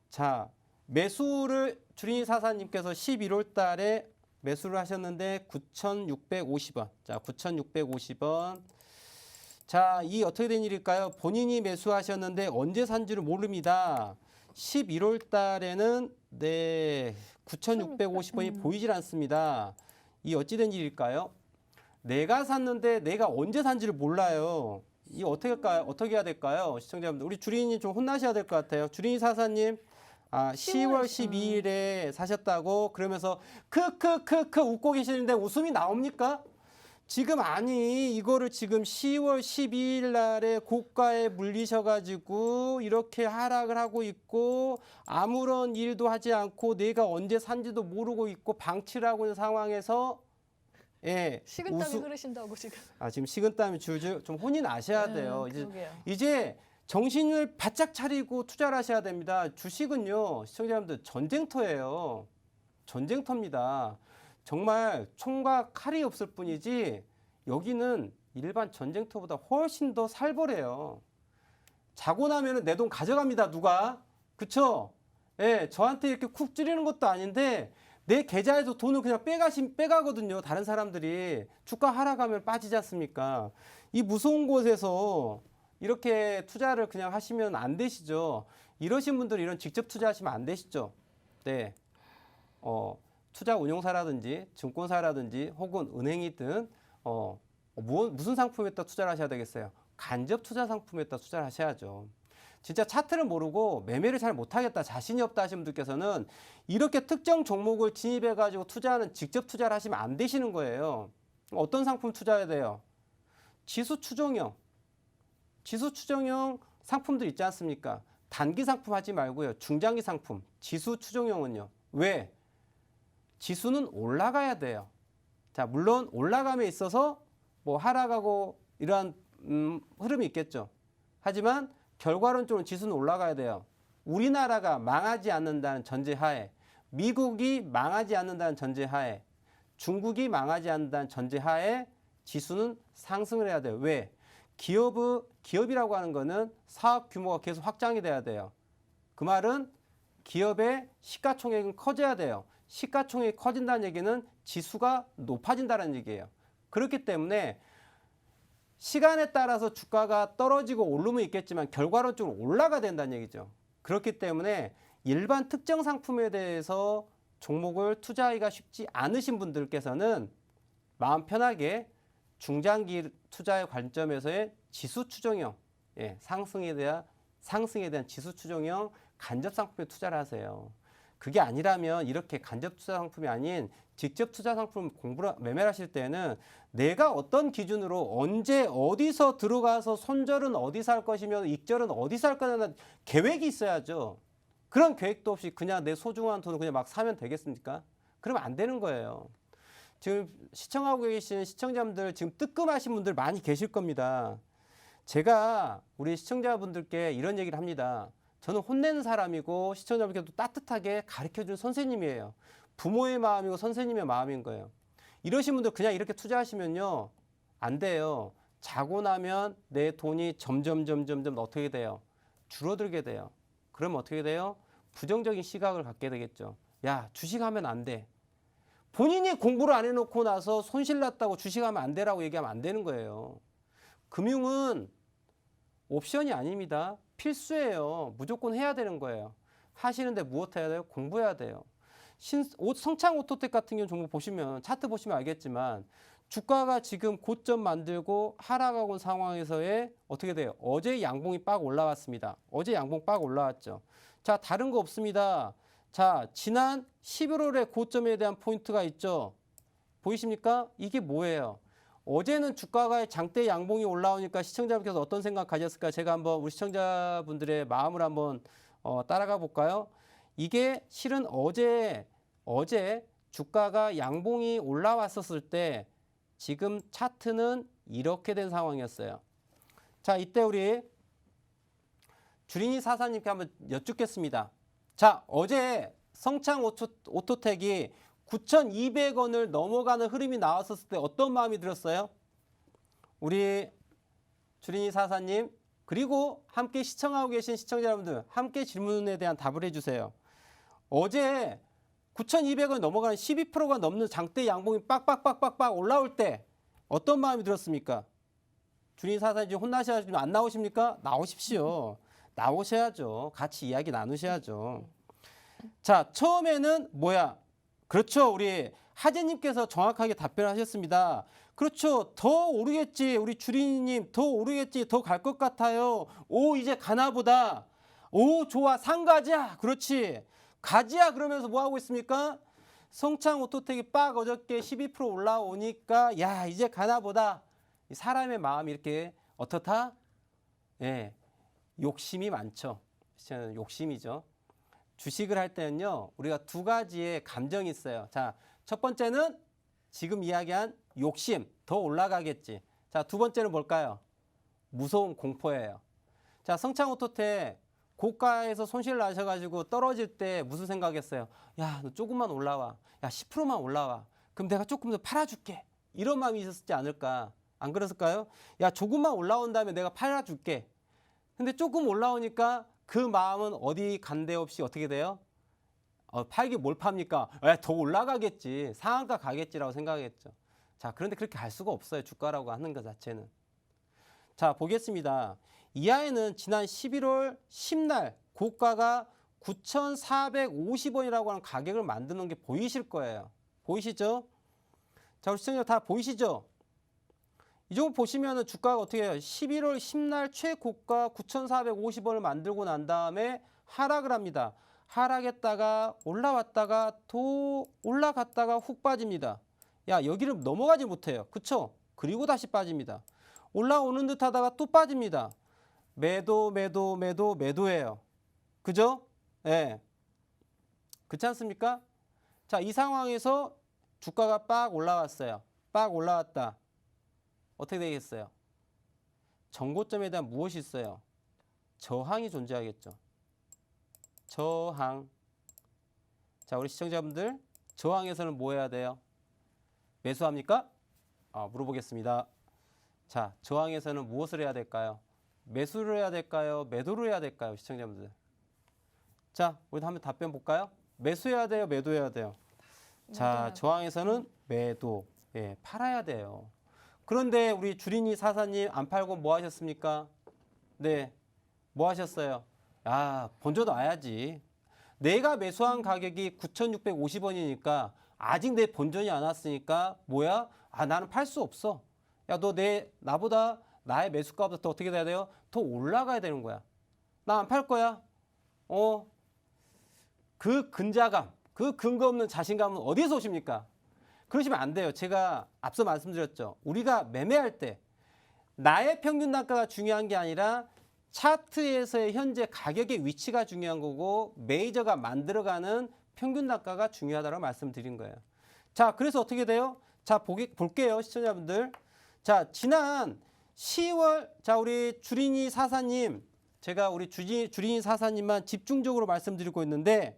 자, 매수를 주린이 사사님께서 11월 달에 매수를 하셨는데 9,650원. 자, 9,650원. 자, 이 어떻게 된 일일까요? 본인이 매수하셨는데 언제 산지를 모릅니다. 11월 달에는 네, 9,650원이 보이질 않습니다. 이 어찌 된 일일까요? 내가 샀는데 내가 언제 산지를 몰라요. 이 어떻게 해야 될까요? 시청자분들. 우리 주린이 좀 혼나셔야 될 것 같아요. 주린이 사사님. 10월 12일에 사셨다고 그러면서 크크크크 웃고 계시는데 웃음이 나옵니까? 지금 아니 이거를 지금 10월 12일 날에 고가에 물리셔가지고 이렇게 하락을 하고 있고 아무런 일도 하지 않고 내가 언제 산지도 모르고 있고 방치를 하고 있는 상황에서 예, 식은땀이 흐르신다고 지금. 지금 식은땀이 줄줄 좀 혼이 나셔야 돼요. 그러게요. 이제 정신을 바짝 차리고 투자를 하셔야 됩니다. 주식은요, 시청자분들 전쟁터예요. 전쟁터입니다. 정말 총과 칼이 없을 뿐이지 여기는 일반 전쟁터보다 훨씬 더 살벌해요. 자고 나면은 내 돈 가져갑니다. 누가? 그쵸? 예, 저한테 이렇게 쿡 찌르는 것도 아닌데 내 계좌에서 돈을 그냥 빼가거든요. 다른 사람들이 주가 하락하면 빠지지 않습니까? 이 무서운 곳에서 이렇게 투자를 그냥 하시면 안 되시죠. 이러신 분들 이런 직접 투자하시면 안 되시죠. 네. 투자 운용사라든지 증권사라든지 혹은 은행이든 무슨 상품에다 투자를 하셔야 되겠어요. 간접 투자 상품에다 투자를 하셔야죠. 진짜 차트를 모르고 매매를 잘 못하겠다, 자신이 없다 하시는 분들께서는 이렇게 특정 종목을 진입해가지고 투자하는 직접 투자를 하시면 안 되시는 거예요. 어떤 상품 투자해야 돼요? 지수 추종형. 지수 추종형 상품들 있지 않습니까? 단기 상품 하지 말고요. 중장기 상품. 지수 추종형은요. 왜? 지수는 올라가야 돼요. 자, 물론 올라감에 있어서 뭐 하락하고 이러한 흐름이 있겠죠. 하지만 결과론적으로 지수는 올라가야 돼요. 우리나라가 망하지 않는다는 전제하에, 미국이 망하지 않는다는 전제하에, 중국이 망하지 않는다는 전제하에 지수는 상승을 해야 돼요. 왜? 기업이라고 하는 거는 사업 규모가 계속 확장이 돼야 돼요. 그 말은 기업의 시가총액은 커져야 돼요. 시가총액이 커진다는 얘기는 지수가 높아진다는 얘기예요. 그렇기 때문에 시간에 따라서 주가가 떨어지고 오르면 있겠지만 결과론적으로 올라가야 된다는 얘기죠. 그렇기 때문에 일반 특정 상품에 대해서 종목을 투자하기가 쉽지 않으신 분들께서는 마음 편하게 중장기 투자의 관점에서의 지수 추종형, 상승에 대한 지수 추종형 간접 상품에 투자를 하세요. 그게 아니라면 이렇게 간접 투자 상품이 아닌 직접 투자 상품 매매를 하실 때는 내가 어떤 기준으로 언제 어디서 들어가서 손절은 어디서 할 것이며 익절은 어디서 할 거냐는 계획이 있어야죠. 그런 계획도 없이 그냥 내 소중한 돈을 그냥 막 사면 되겠습니까? 그러면 안 되는 거예요. 지금 시청하고 계신 시청자분들 지금 뜨끔하신 분들 많이 계실 겁니다. 제가 우리 시청자분들께 이런 얘기를 합니다. 저는 혼내는 사람이고 시청자분께도 따뜻하게 가르쳐준 선생님이에요. 부모의 마음이고 선생님의 마음인 거예요. 이러신 분들 그냥 이렇게 투자하시면요. 안 돼요. 자고 나면 내 돈이 점점 어떻게 돼요? 줄어들게 돼요. 그러면 어떻게 돼요? 부정적인 시각을 갖게 되겠죠. 야, 주식하면 안 돼. 본인이 공부를 안 해놓고 나서 손실 났다고 주식하면 안 되라고 얘기하면 안 되는 거예요. 금융은 옵션이 아닙니다. 필수예요. 무조건 해야 되는 거예요. 하시는데 무엇 해야 돼요? 공부해야 돼요. 성창 오토텍 같은 경우 종목 보시면 차트 보시면 알겠지만 주가가 지금 고점 만들고 하락하고 온 상황에서의 어떻게 돼요? 어제 양봉이 빡 올라왔습니다. 어제 양봉 빡 올라왔죠. 자, 다른 거 없습니다. 자, 지난 11월에 고점에 대한 포인트가 있죠. 보이십니까? 이게 뭐예요? 어제는 주가가 장대 양봉이 올라오니까 시청자분께서 어떤 생각 가졌을까? 제가 한번 우리 시청자분들의 마음을 한번 따라가 볼까요? 이게 실은 어제 주가가 양봉이 올라왔었을 때 지금 차트는 이렇게 된 상황이었어요. 자, 이때 우리 주린이 사사님께 한번 여쭙겠습니다. 자, 어제 성창 오토텍이 9,200원을 넘어가는 흐름이 나왔었을 때 어떤 마음이 들었어요? 우리 주린이 사사님, 그리고 함께 시청하고 계신 시청자 여러분들, 함께 질문에 대한 답을 해주세요. 어제 9,200원 넘어가는 12%가 넘는 장대 양봉이 빡빡빡빡빡 올라올 때 어떤 마음이 들었습니까? 주린이 사사님 혼나셔야지 안 나오십니까? 나오십시오. 나오셔야죠. 같이 이야기 나누셔야죠. 자, 처음에는 뭐야? 그렇죠. 우리 하재님께서 정확하게 답변하셨습니다. 그렇죠. 더 오르겠지. 우리 주린이님 더 오르겠지. 더 갈 것 같아요. 오, 이제 가나 보다. 오, 좋아. 상 가자. 그렇지. 가지야. 그러면서 뭐 하고 있습니까? 성창 오토텍이 빡 어저께 12% 올라오니까 야, 이제 가나 보다. 사람의 마음이 이렇게 어떻다? 예. 욕심이 많죠. 욕심이죠. 주식을 할 때는요, 우리가 두 가지의 감정이 있어요. 자, 첫 번째는 지금 이야기한 욕심, 더 올라가겠지. 자, 두 번째는 뭘까요? 무서운 공포예요. 자, 성창오토텍 고가에서 손실 나셔가지고 떨어질 때 무슨 생각했어요? 야, 너 조금만 올라와. 야, 10%만 올라와. 그럼 내가 조금 더 팔아줄게. 이런 마음이 있었지 않을까? 안 그랬을까요? 야, 조금만 올라온 다음에 내가 팔아줄게. 근데 조금 올라오니까 그 마음은 어디 간데 없이 어떻게 돼요? 팔기 뭘 팝니까? 더 올라가겠지. 상한가 가겠지라고 생각했죠. 자, 그런데 그렇게 갈 수가 없어요. 주가라고 하는 것 자체는. 자, 보겠습니다. 이하에는 지난 11월 10날 고가가 9,450원이라고 하는 가격을 만드는 게 보이실 거예요. 보이시죠? 자, 우리 시청자 다 보이시죠? 이 정도 보시면은 주가가 어떻게 해요? 11월 10날 최고가 9,450원을 만들고 난 다음에 하락을 합니다. 하락했다가 올라왔다가 또 올라갔다가 훅 빠집니다. 야, 여기를 넘어가지 못해요. 그쵸? 그리고 다시 빠집니다. 올라오는 듯 하다가 또 빠집니다. 매도예요. 그죠? 예. 네. 그렇지 않습니까? 자, 이 상황에서 주가가 빡 올라왔어요. 빡 올라왔다. 어떻게 되겠어요? 정고점에 대한 무엇이 있어요? 저항이 존재하겠죠. 저항. 자, 우리 시청자분들, 저항에서는 뭐 해야 돼요? 매수합니까? 물어보겠습니다. 자, 저항에서는 무엇을 해야 될까요? 매수를 해야 될까요? 매도를 해야 될까요? 시청자분들. 자, 우리 한번 답변 볼까요? 매수해야 돼요? 매도해야 돼요? 자, 저항에서는 매도. 예, 팔아야 돼요. 그런데 우리 주린이 사사님 안 팔고 뭐 하셨습니까? 네, 뭐 하셨어요? 야, 본전 와야지. 내가 매수한 가격이 9,650원이니까 아직 내 본전이 안 왔으니까 뭐야? 나는 팔 수 없어. 야, 너 나보다 나의 매수가보다 더 어떻게 돼야 돼요? 더 올라가야 되는 거야. 나 안 팔 거야. 그 근자감, 그 근거 없는 자신감은 어디서 오십니까? 그러시면 안 돼요. 제가 앞서 말씀드렸죠. 우리가 매매할 때 나의 평균 단가가 중요한 게 아니라 차트에서의 현재 가격의 위치가 중요한 거고 메이저가 만들어가는 평균 단가가 중요하다고 말씀드린 거예요. 자, 그래서 어떻게 돼요? 자, 볼게요. 시청자분들. 자, 지난 10월, 자, 우리 주린이 사사님, 제가 우리 주린이 사사님만 집중적으로 말씀드리고 있는데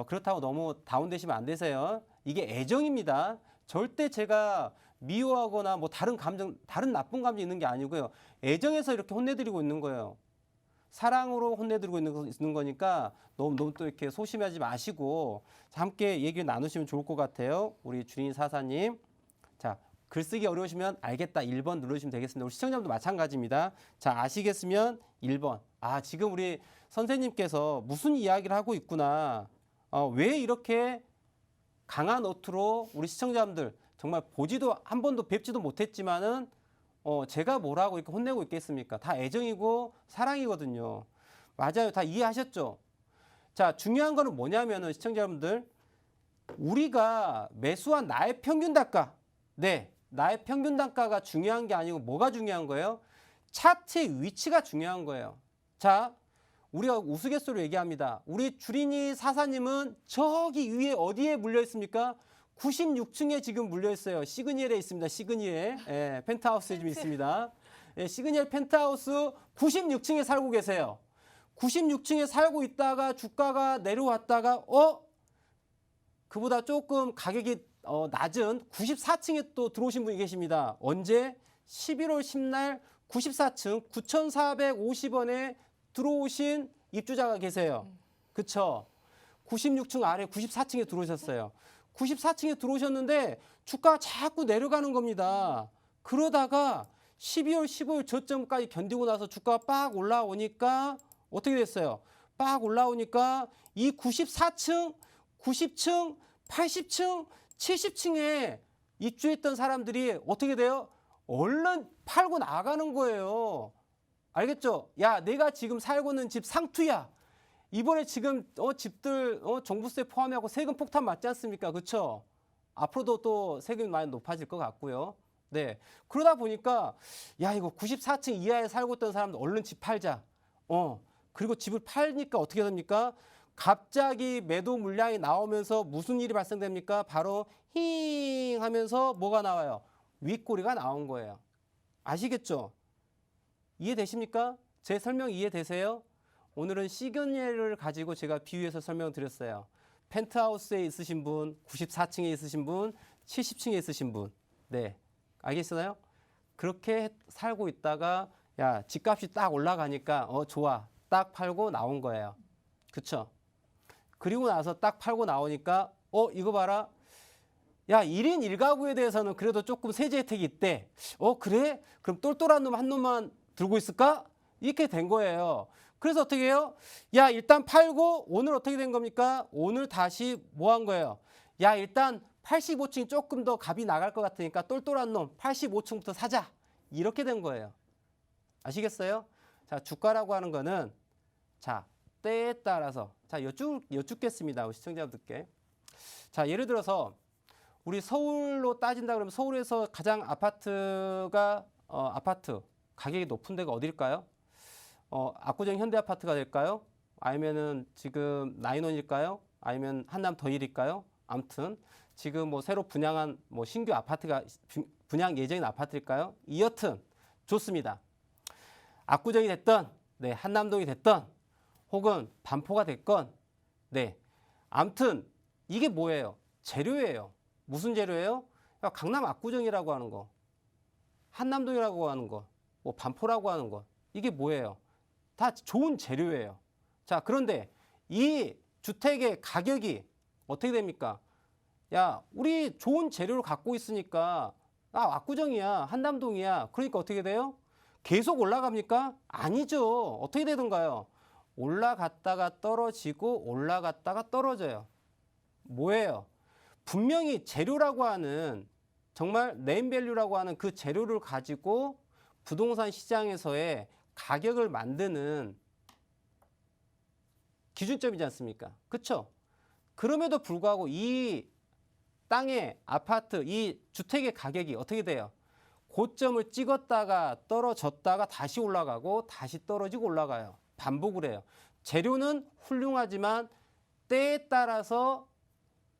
그렇다고 너무 다운되시면 안 되세요. 이게 애정입니다. 절대 제가 미워하거나 뭐 다른 나쁜 감정 있는 게 아니고요. 애정에서 이렇게 혼내드리고 있는 거예요. 사랑으로 혼내드리고 있는 거니까 너무 또 이렇게 소심하지 마시고 함께 얘기를 나누시면 좋을 것 같아요. 우리 주린 사사님. 자, 글쓰기 어려우시면 알겠다 1번 누르시면 되겠습니다. 우리 시청자분도 마찬가지입니다. 자, 아시겠으면 1번. 지금 우리 선생님께서 무슨 이야기를 하고 있구나. 왜 이렇게 강한 어투로 우리 시청자분들 정말 보지도 한 번도 뵙지도 못했지만은 제가 뭐라고 이렇게 혼내고 있겠습니까? 다 애정이고 사랑이거든요. 맞아요. 다 이해하셨죠? 자, 중요한 거는 뭐냐면은 시청자분들 우리가 매수한 나의 평균 단가. 네, 나의 평균 단가가 중요한 게 아니고 뭐가 중요한 거예요? 차트의 위치가 중요한 거예요. 자, 우리가 우스갯소리로 얘기합니다. 우리 주린이 사사님은 저기 위에 어디에 물려 있습니까? 96층에 지금 물려 있어요. 시그니엘에 있습니다. 시그니엘. 예, 펜트하우스에 지금 있습니다. 예, 시그니엘 펜트하우스 96층에 살고 계세요. 96층에 살고 있다가 주가가 내려왔다가 그보다 조금 가격이 낮은 94층에 또 들어오신 분이 계십니다. 언제? 11월 10날 94층 9,450원에 들어오신 입주자가 계세요. 그쵸? 96층 아래 94층에 들어오셨어요. 94층에 들어오셨는데 주가가 자꾸 내려가는 겁니다. 그러다가 12월 15일 저점까지 견디고 나서 주가가 빡 올라오니까 어떻게 됐어요? 빡 올라오니까 이 94층, 90층, 80층, 70층에 입주했던 사람들이 어떻게 돼요? 얼른 팔고 나가는 거예요. 알겠죠? 야, 내가 지금 살고 있는 집 상투야. 이번에 지금 집들 종부세 포함하고 세금 폭탄 맞지 않습니까? 그렇죠? 앞으로도 또 세금이 많이 높아질 것 같고요. 네. 그러다 보니까 야, 이거 94층 이하에 살고 있던 사람들 얼른 집 팔자. 그리고 집을 팔니까 어떻게 됩니까? 갑자기 매도 물량이 나오면서 무슨 일이 발생됩니까? 바로 힝 하면서 뭐가 나와요? 윗꼬리가 나온 거예요. 아시겠죠? 이해되십니까? 제 설명 이해되세요? 오늘은 시그니엘을 가지고 제가 비유해서 설명드렸어요. 펜트하우스에 있으신 분, 94층에 있으신 분, 70층에 있으신 분. 네, 알겠어요? 그렇게 살고 있다가 야, 집값이 딱 올라가니까 좋아. 딱 팔고 나온 거예요. 그쵸? 그리고 나서 딱 팔고 나오니까 이거 봐라. 야, 1인 1가구에 대해서는 그래도 조금 세제 혜택이 있대. 그래? 그럼 똘똘한 놈 한 놈만 들고 있을까? 이렇게 된 거예요. 그래서 어떻게 해요? 야, 일단 팔고 오늘 어떻게 된 겁니까? 오늘 다시 뭐 한 거예요? 야, 일단 85층이 조금 더 값이 나갈 것 같으니까 똘똘한 놈 85층부터 사자. 이렇게 된 거예요. 아시겠어요? 자, 주가라고 하는 거는 자, 때에 따라서 자, 여쭙겠습니다. 우리 시청자분들께. 자, 예를 들어서 우리 서울로 따진다 그러면 서울에서 가장 아파트가 아파트 가격이 높은 데가 어딜까요? 압구정 현대아파트가 될까요? 아니면은 지금 나인원일까요? 아니면 한남 더힐일까요? 아무튼 지금 뭐 새로 분양한 뭐 신규 아파트가 분양 예정인 아파트일까요? 여튼 좋습니다. 압구정이 됐던, 네, 한남동이 됐던, 혹은 반포가 됐건, 네, 아무튼 이게 뭐예요? 재료예요. 무슨 재료예요? 강남 압구정이라고 하는 거, 한남동이라고 하는 거, 뭐 반포라고 하는 거, 이게 뭐예요? 다 좋은 재료예요. 자, 그런데 이 주택의 가격이 어떻게 됩니까? 야, 우리 좋은 재료를 갖고 있으니까 압구정이야, 한남동이야. 그러니까 어떻게 돼요? 계속 올라갑니까? 아니죠. 어떻게 되던가요? 올라갔다가 떨어지고 올라갔다가 떨어져요. 뭐예요? 분명히 재료라고 하는 정말 네임밸류라고 하는 그 재료를 가지고 부동산 시장에서의 가격을 만드는 기준점이지 않습니까? 그렇죠? 그럼에도 불구하고 이 땅의 아파트, 이 주택의 가격이 어떻게 돼요? 고점을 찍었다가 떨어졌다가 다시 올라가고 다시 떨어지고 올라가요. 반복을 해요. 재료는 훌륭하지만 때에 따라서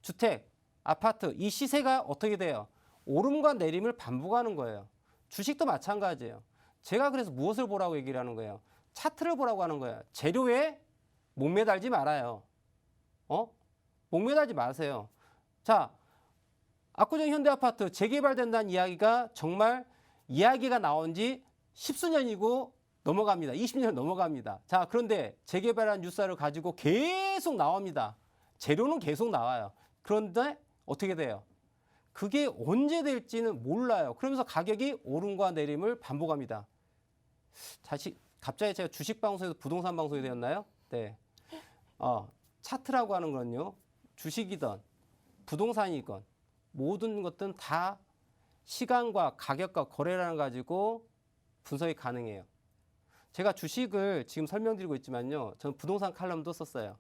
주택, 아파트, 이 시세가 어떻게 돼요? 오름과 내림을 반복하는 거예요. 주식도 마찬가지예요. 제가 그래서 무엇을 보라고 얘기를 하는 거예요? 차트를 보라고 하는 거예요. 재료에 목매달지 말아요. 목매달지 마세요. 자, 압구정 현대아파트 재개발된다는 이야기가 정말 이야기가 나온 지 십수년이고 넘어갑니다. 20년 넘어갑니다. 자, 그런데 재개발한 뉴스를 가지고 계속 나옵니다. 재료는 계속 나와요. 그런데 어떻게 돼요? 그게 언제 될지는 몰라요. 그러면서 가격이 오름과 내림을 반복합니다. 갑자기 제가 주식 방송에서 부동산 방송이 되었나요? 네. 차트라고 하는 건요. 주식이든 부동산이건 모든 것들은 다 시간과 가격과 거래량을 가지고 분석이 가능해요. 제가 주식을 지금 설명드리고 있지만요. 저는 부동산 칼럼도 썼어요.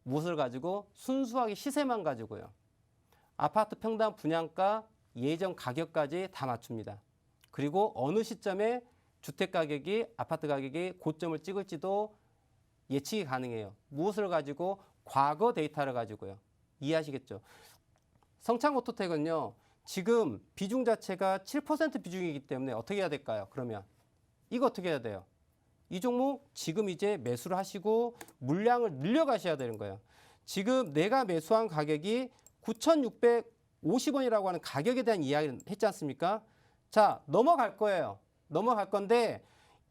무엇을 가지고? 순수하게 시세만 가지고요. 아파트 평당 분양가, 예정 가격까지 다 맞춥니다. 그리고 어느 시점에 주택 가격이, 아파트 가격이 고점을 찍을지도 예측이 가능해요. 무엇을 가지고? 과거 데이터를 가지고요. 이해하시겠죠? 성창오토텍은요. 지금 비중 자체가 7% 비중이기 때문에 어떻게 해야 될까요? 그러면 이거 어떻게 해야 돼요? 이 종목 지금 이제 매수를 하시고 물량을 늘려가셔야 되는 거예요. 지금 내가 매수한 가격이 9,650원이라고 하는 가격에 대한 이야기를 했지 않습니까? 자, 넘어갈 거예요. 넘어갈 건데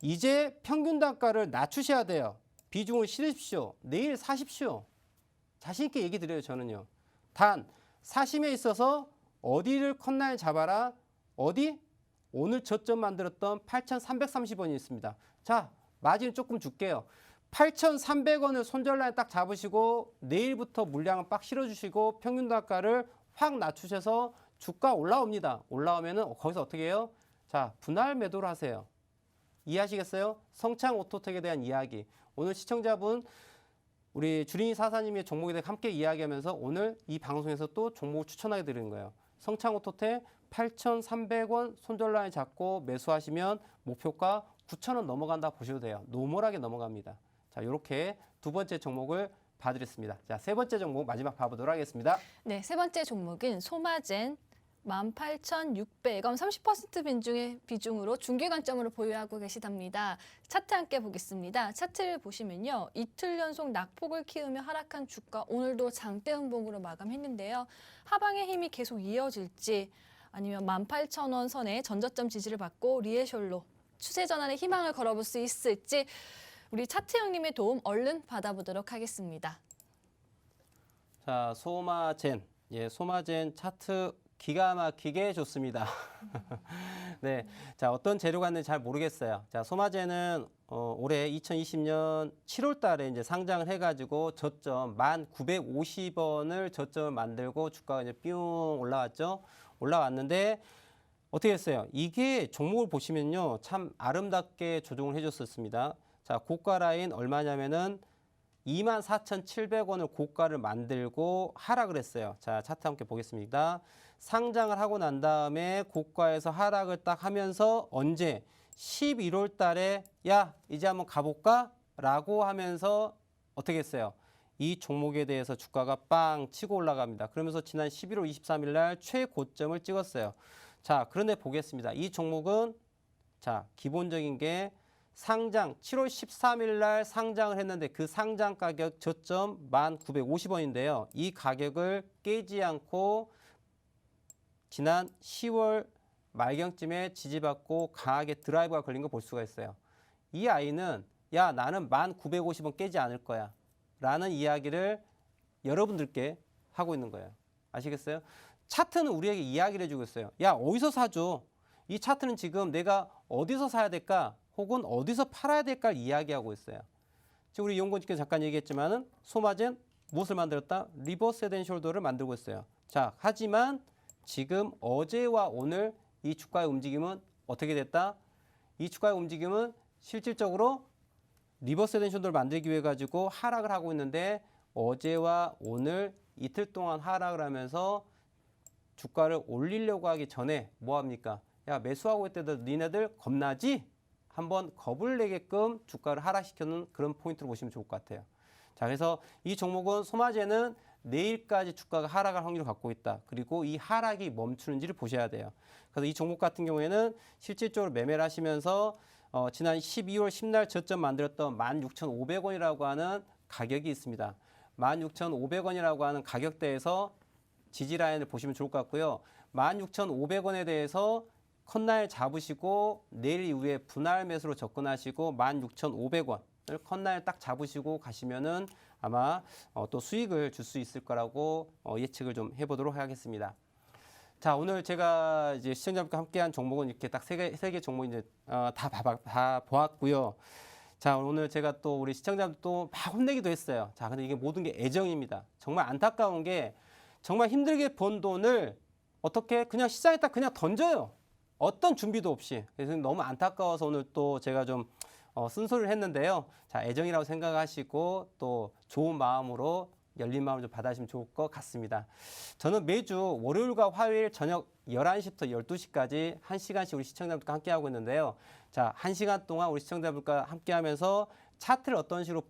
이제 평균 단가를 낮추셔야 돼요. 비중을 실으십시오. 내일 사십시오. 자신 있게 얘기 드려요, 저는요. 단 사심에 있어서 어디를 컷라인 잡아라? 어디? 오늘 저점 만들었던 8,330원이 있습니다. 자, 마진 조금 줄게요. 8,300원을 손절라인 딱 잡으시고 내일부터 물량을 빡 실어주시고 평균 단가를 확 낮추셔서 주가 올라옵니다. 올라오면은 거기서 어떻게 해요? 자, 분할 매도를 하세요. 이해하시겠어요? 성창오토텍에 대한 이야기. 오늘 시청자분 우리 주린이 사사님의 종목에 대해 함께 이야기하면서 오늘 이 방송에서 또 종목을 추천하게 드리는 거예요. 성창오토텍 8,300원 손절라인 잡고 매수하시면 목표가 9,000원 넘어간다 보셔도 돼요. 노멀하게 넘어갑니다. 자, 이렇게 두 번째 종목을 봐드렸습니다. 자, 세 번째 종목 마지막 봐보도록 하겠습니다. 네, 세 번째 종목은 소마젠 18,600원 30% 비중으로 중기 관점으로 보유하고 계시답니다. 차트 함께 보겠습니다. 차트를 보시면요. 이틀 연속 낙폭을 키우며 하락한 주가 오늘도 장대 음봉으로 마감했는데요. 하방의 힘이 계속 이어질지 아니면 18,000원 선의 전저점 지지를 받고 리에셜로 추세 전환의 희망을 걸어볼 수 있을지 우리 차트 형님의 도움 얼른 받아보도록 하겠습니다. 자, 소마젠. 예, 소마젠 차트 기가 막히게 좋습니다. 네, 자, 어떤 재료가 있는지 잘 모르겠어요. 자, 소마젠은 올해 2020년 7월 달에 이제 상장을 해가지고 저점 1,950원을 저점을 만들고 주가가 이제 뿅 올라왔죠. 올라왔는데 어떻게 했어요? 이게 종목을 보시면요, 참 아름답게 조정을 해줬었습니다. 자, 고가 라인 얼마냐면은 24,700원을 고가를 만들고 하락을 했어요. 자, 차트 함께 보겠습니다. 상장을 하고 난 다음에 고가에서 하락을 딱 하면서 언제? 11월 달에 야, 이제 한번 가볼까? 라고 하면서 어떻게 했어요? 이 종목에 대해서 주가가 빵 치고 올라갑니다. 그러면서 지난 11월 23일 날 최고점을 찍었어요. 자, 그런데 보겠습니다. 이 종목은 자, 기본적인 게 상장 7월 13일 날 상장을 했는데 그 상장 가격 저점 1,950원인데요. 이 가격을 깨지 않고 지난 10월 말경쯤에 지지받고 강하게 드라이브가 걸린 거 볼 수가 있어요. 이 아이는 야, 나는 1,950원 깨지 않을 거야 라는 이야기를 여러분들께 하고 있는 거예요. 아시겠어요? 차트는 우리에게 이야기를 해주고 있어요. 야, 어디서 사줘? 이 차트는 지금 내가 어디서 사야 될까? 혹은 어디서 팔아야 될까 이야기하고 있어요. 지금 우리 이용곤님께서 잠깐 얘기했지만은 소마젠 무엇을 만들었다? 리버스 헤드 앤 숄더를 만들고 있어요. 자, 하지만 지금 어제와 오늘 이 주가의 움직임은 어떻게 됐다? 이 주가의 움직임은 실질적으로 리버스 헤드 앤 숄더를 만들기 위해 가지고 하락을 하고 있는데 어제와 오늘 이틀 동안 하락을 하면서 주가를 올리려고 하기 전에 뭐 합니까? 야, 매수하고 있대도 니네들 겁나지? 한번 겁을 내게끔 주가를 하락시켜놓은 그런 포인트로 보시면 좋을 것 같아요. 자, 그래서 이 종목은 소마제는 내일까지 주가가 하락할 확률을 갖고 있다. 그리고 이 하락이 멈추는지를 보셔야 돼요. 그래서 이 종목 같은 경우에는 실질적으로 매매를 하시면서 지난 12월 10날 저점 만들었던 16,500원이라고 하는 가격이 있습니다. 16,500원이라고 하는 가격대에서 지지 라인을 보시면 좋을 것 같고요. 16,500원에 대해서 컷라인 잡으시고 내일 이후에 분할 매수로 접근하시고 16,500원을 컷라인 딱 잡으시고 가시면은 아마 또 수익을 줄 수 있을 거라고 예측을 좀 해보도록 하겠습니다. 자, 오늘 제가 이제 시청자분과 함께한 종목은 이렇게 딱 세 개 종목 이제 다 보았고요. 자, 오늘 제가 또 우리 시청자분들 또 막 혼내기도 했어요. 자, 근데 이게 모든 게 애정입니다. 정말 안타까운 게 정말 힘들게 번 돈을 어떻게 그냥 시장에다 그냥 던져요. 어떤 준비도 없이. 그래서 너무 안타까워서 오늘 또 제가 좀 쓴소리를 했는데요. 자, 애정이라고 생각하시고 또 좋은 마음으로 열린 마음을 좀 받아주시면 좋을 것 같습니다. 저는 매주 월요일과 화요일 저녁 11시부터 12시까지 1시간씩 우리 시청자분들과 함께 하고 있는데요. 자, 1시간 동안 우리 시청자분과 함께하면서 차트를 어떤 식으로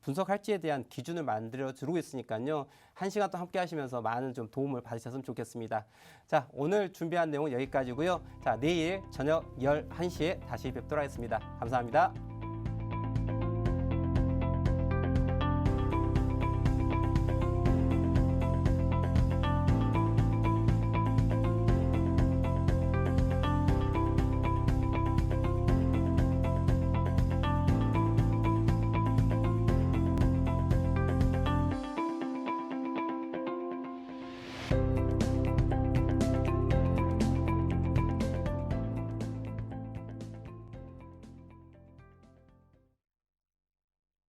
분석할지에 대한 기준을 만들어 주고 있으니까요. 1시간 동안 함께 하시면서 많은 좀 도움을 받으셨으면 좋겠습니다. 자, 오늘 준비한 내용은 여기까지고요. 자, 내일 저녁 11시에 다시 뵙도록 하겠습니다. 감사합니다.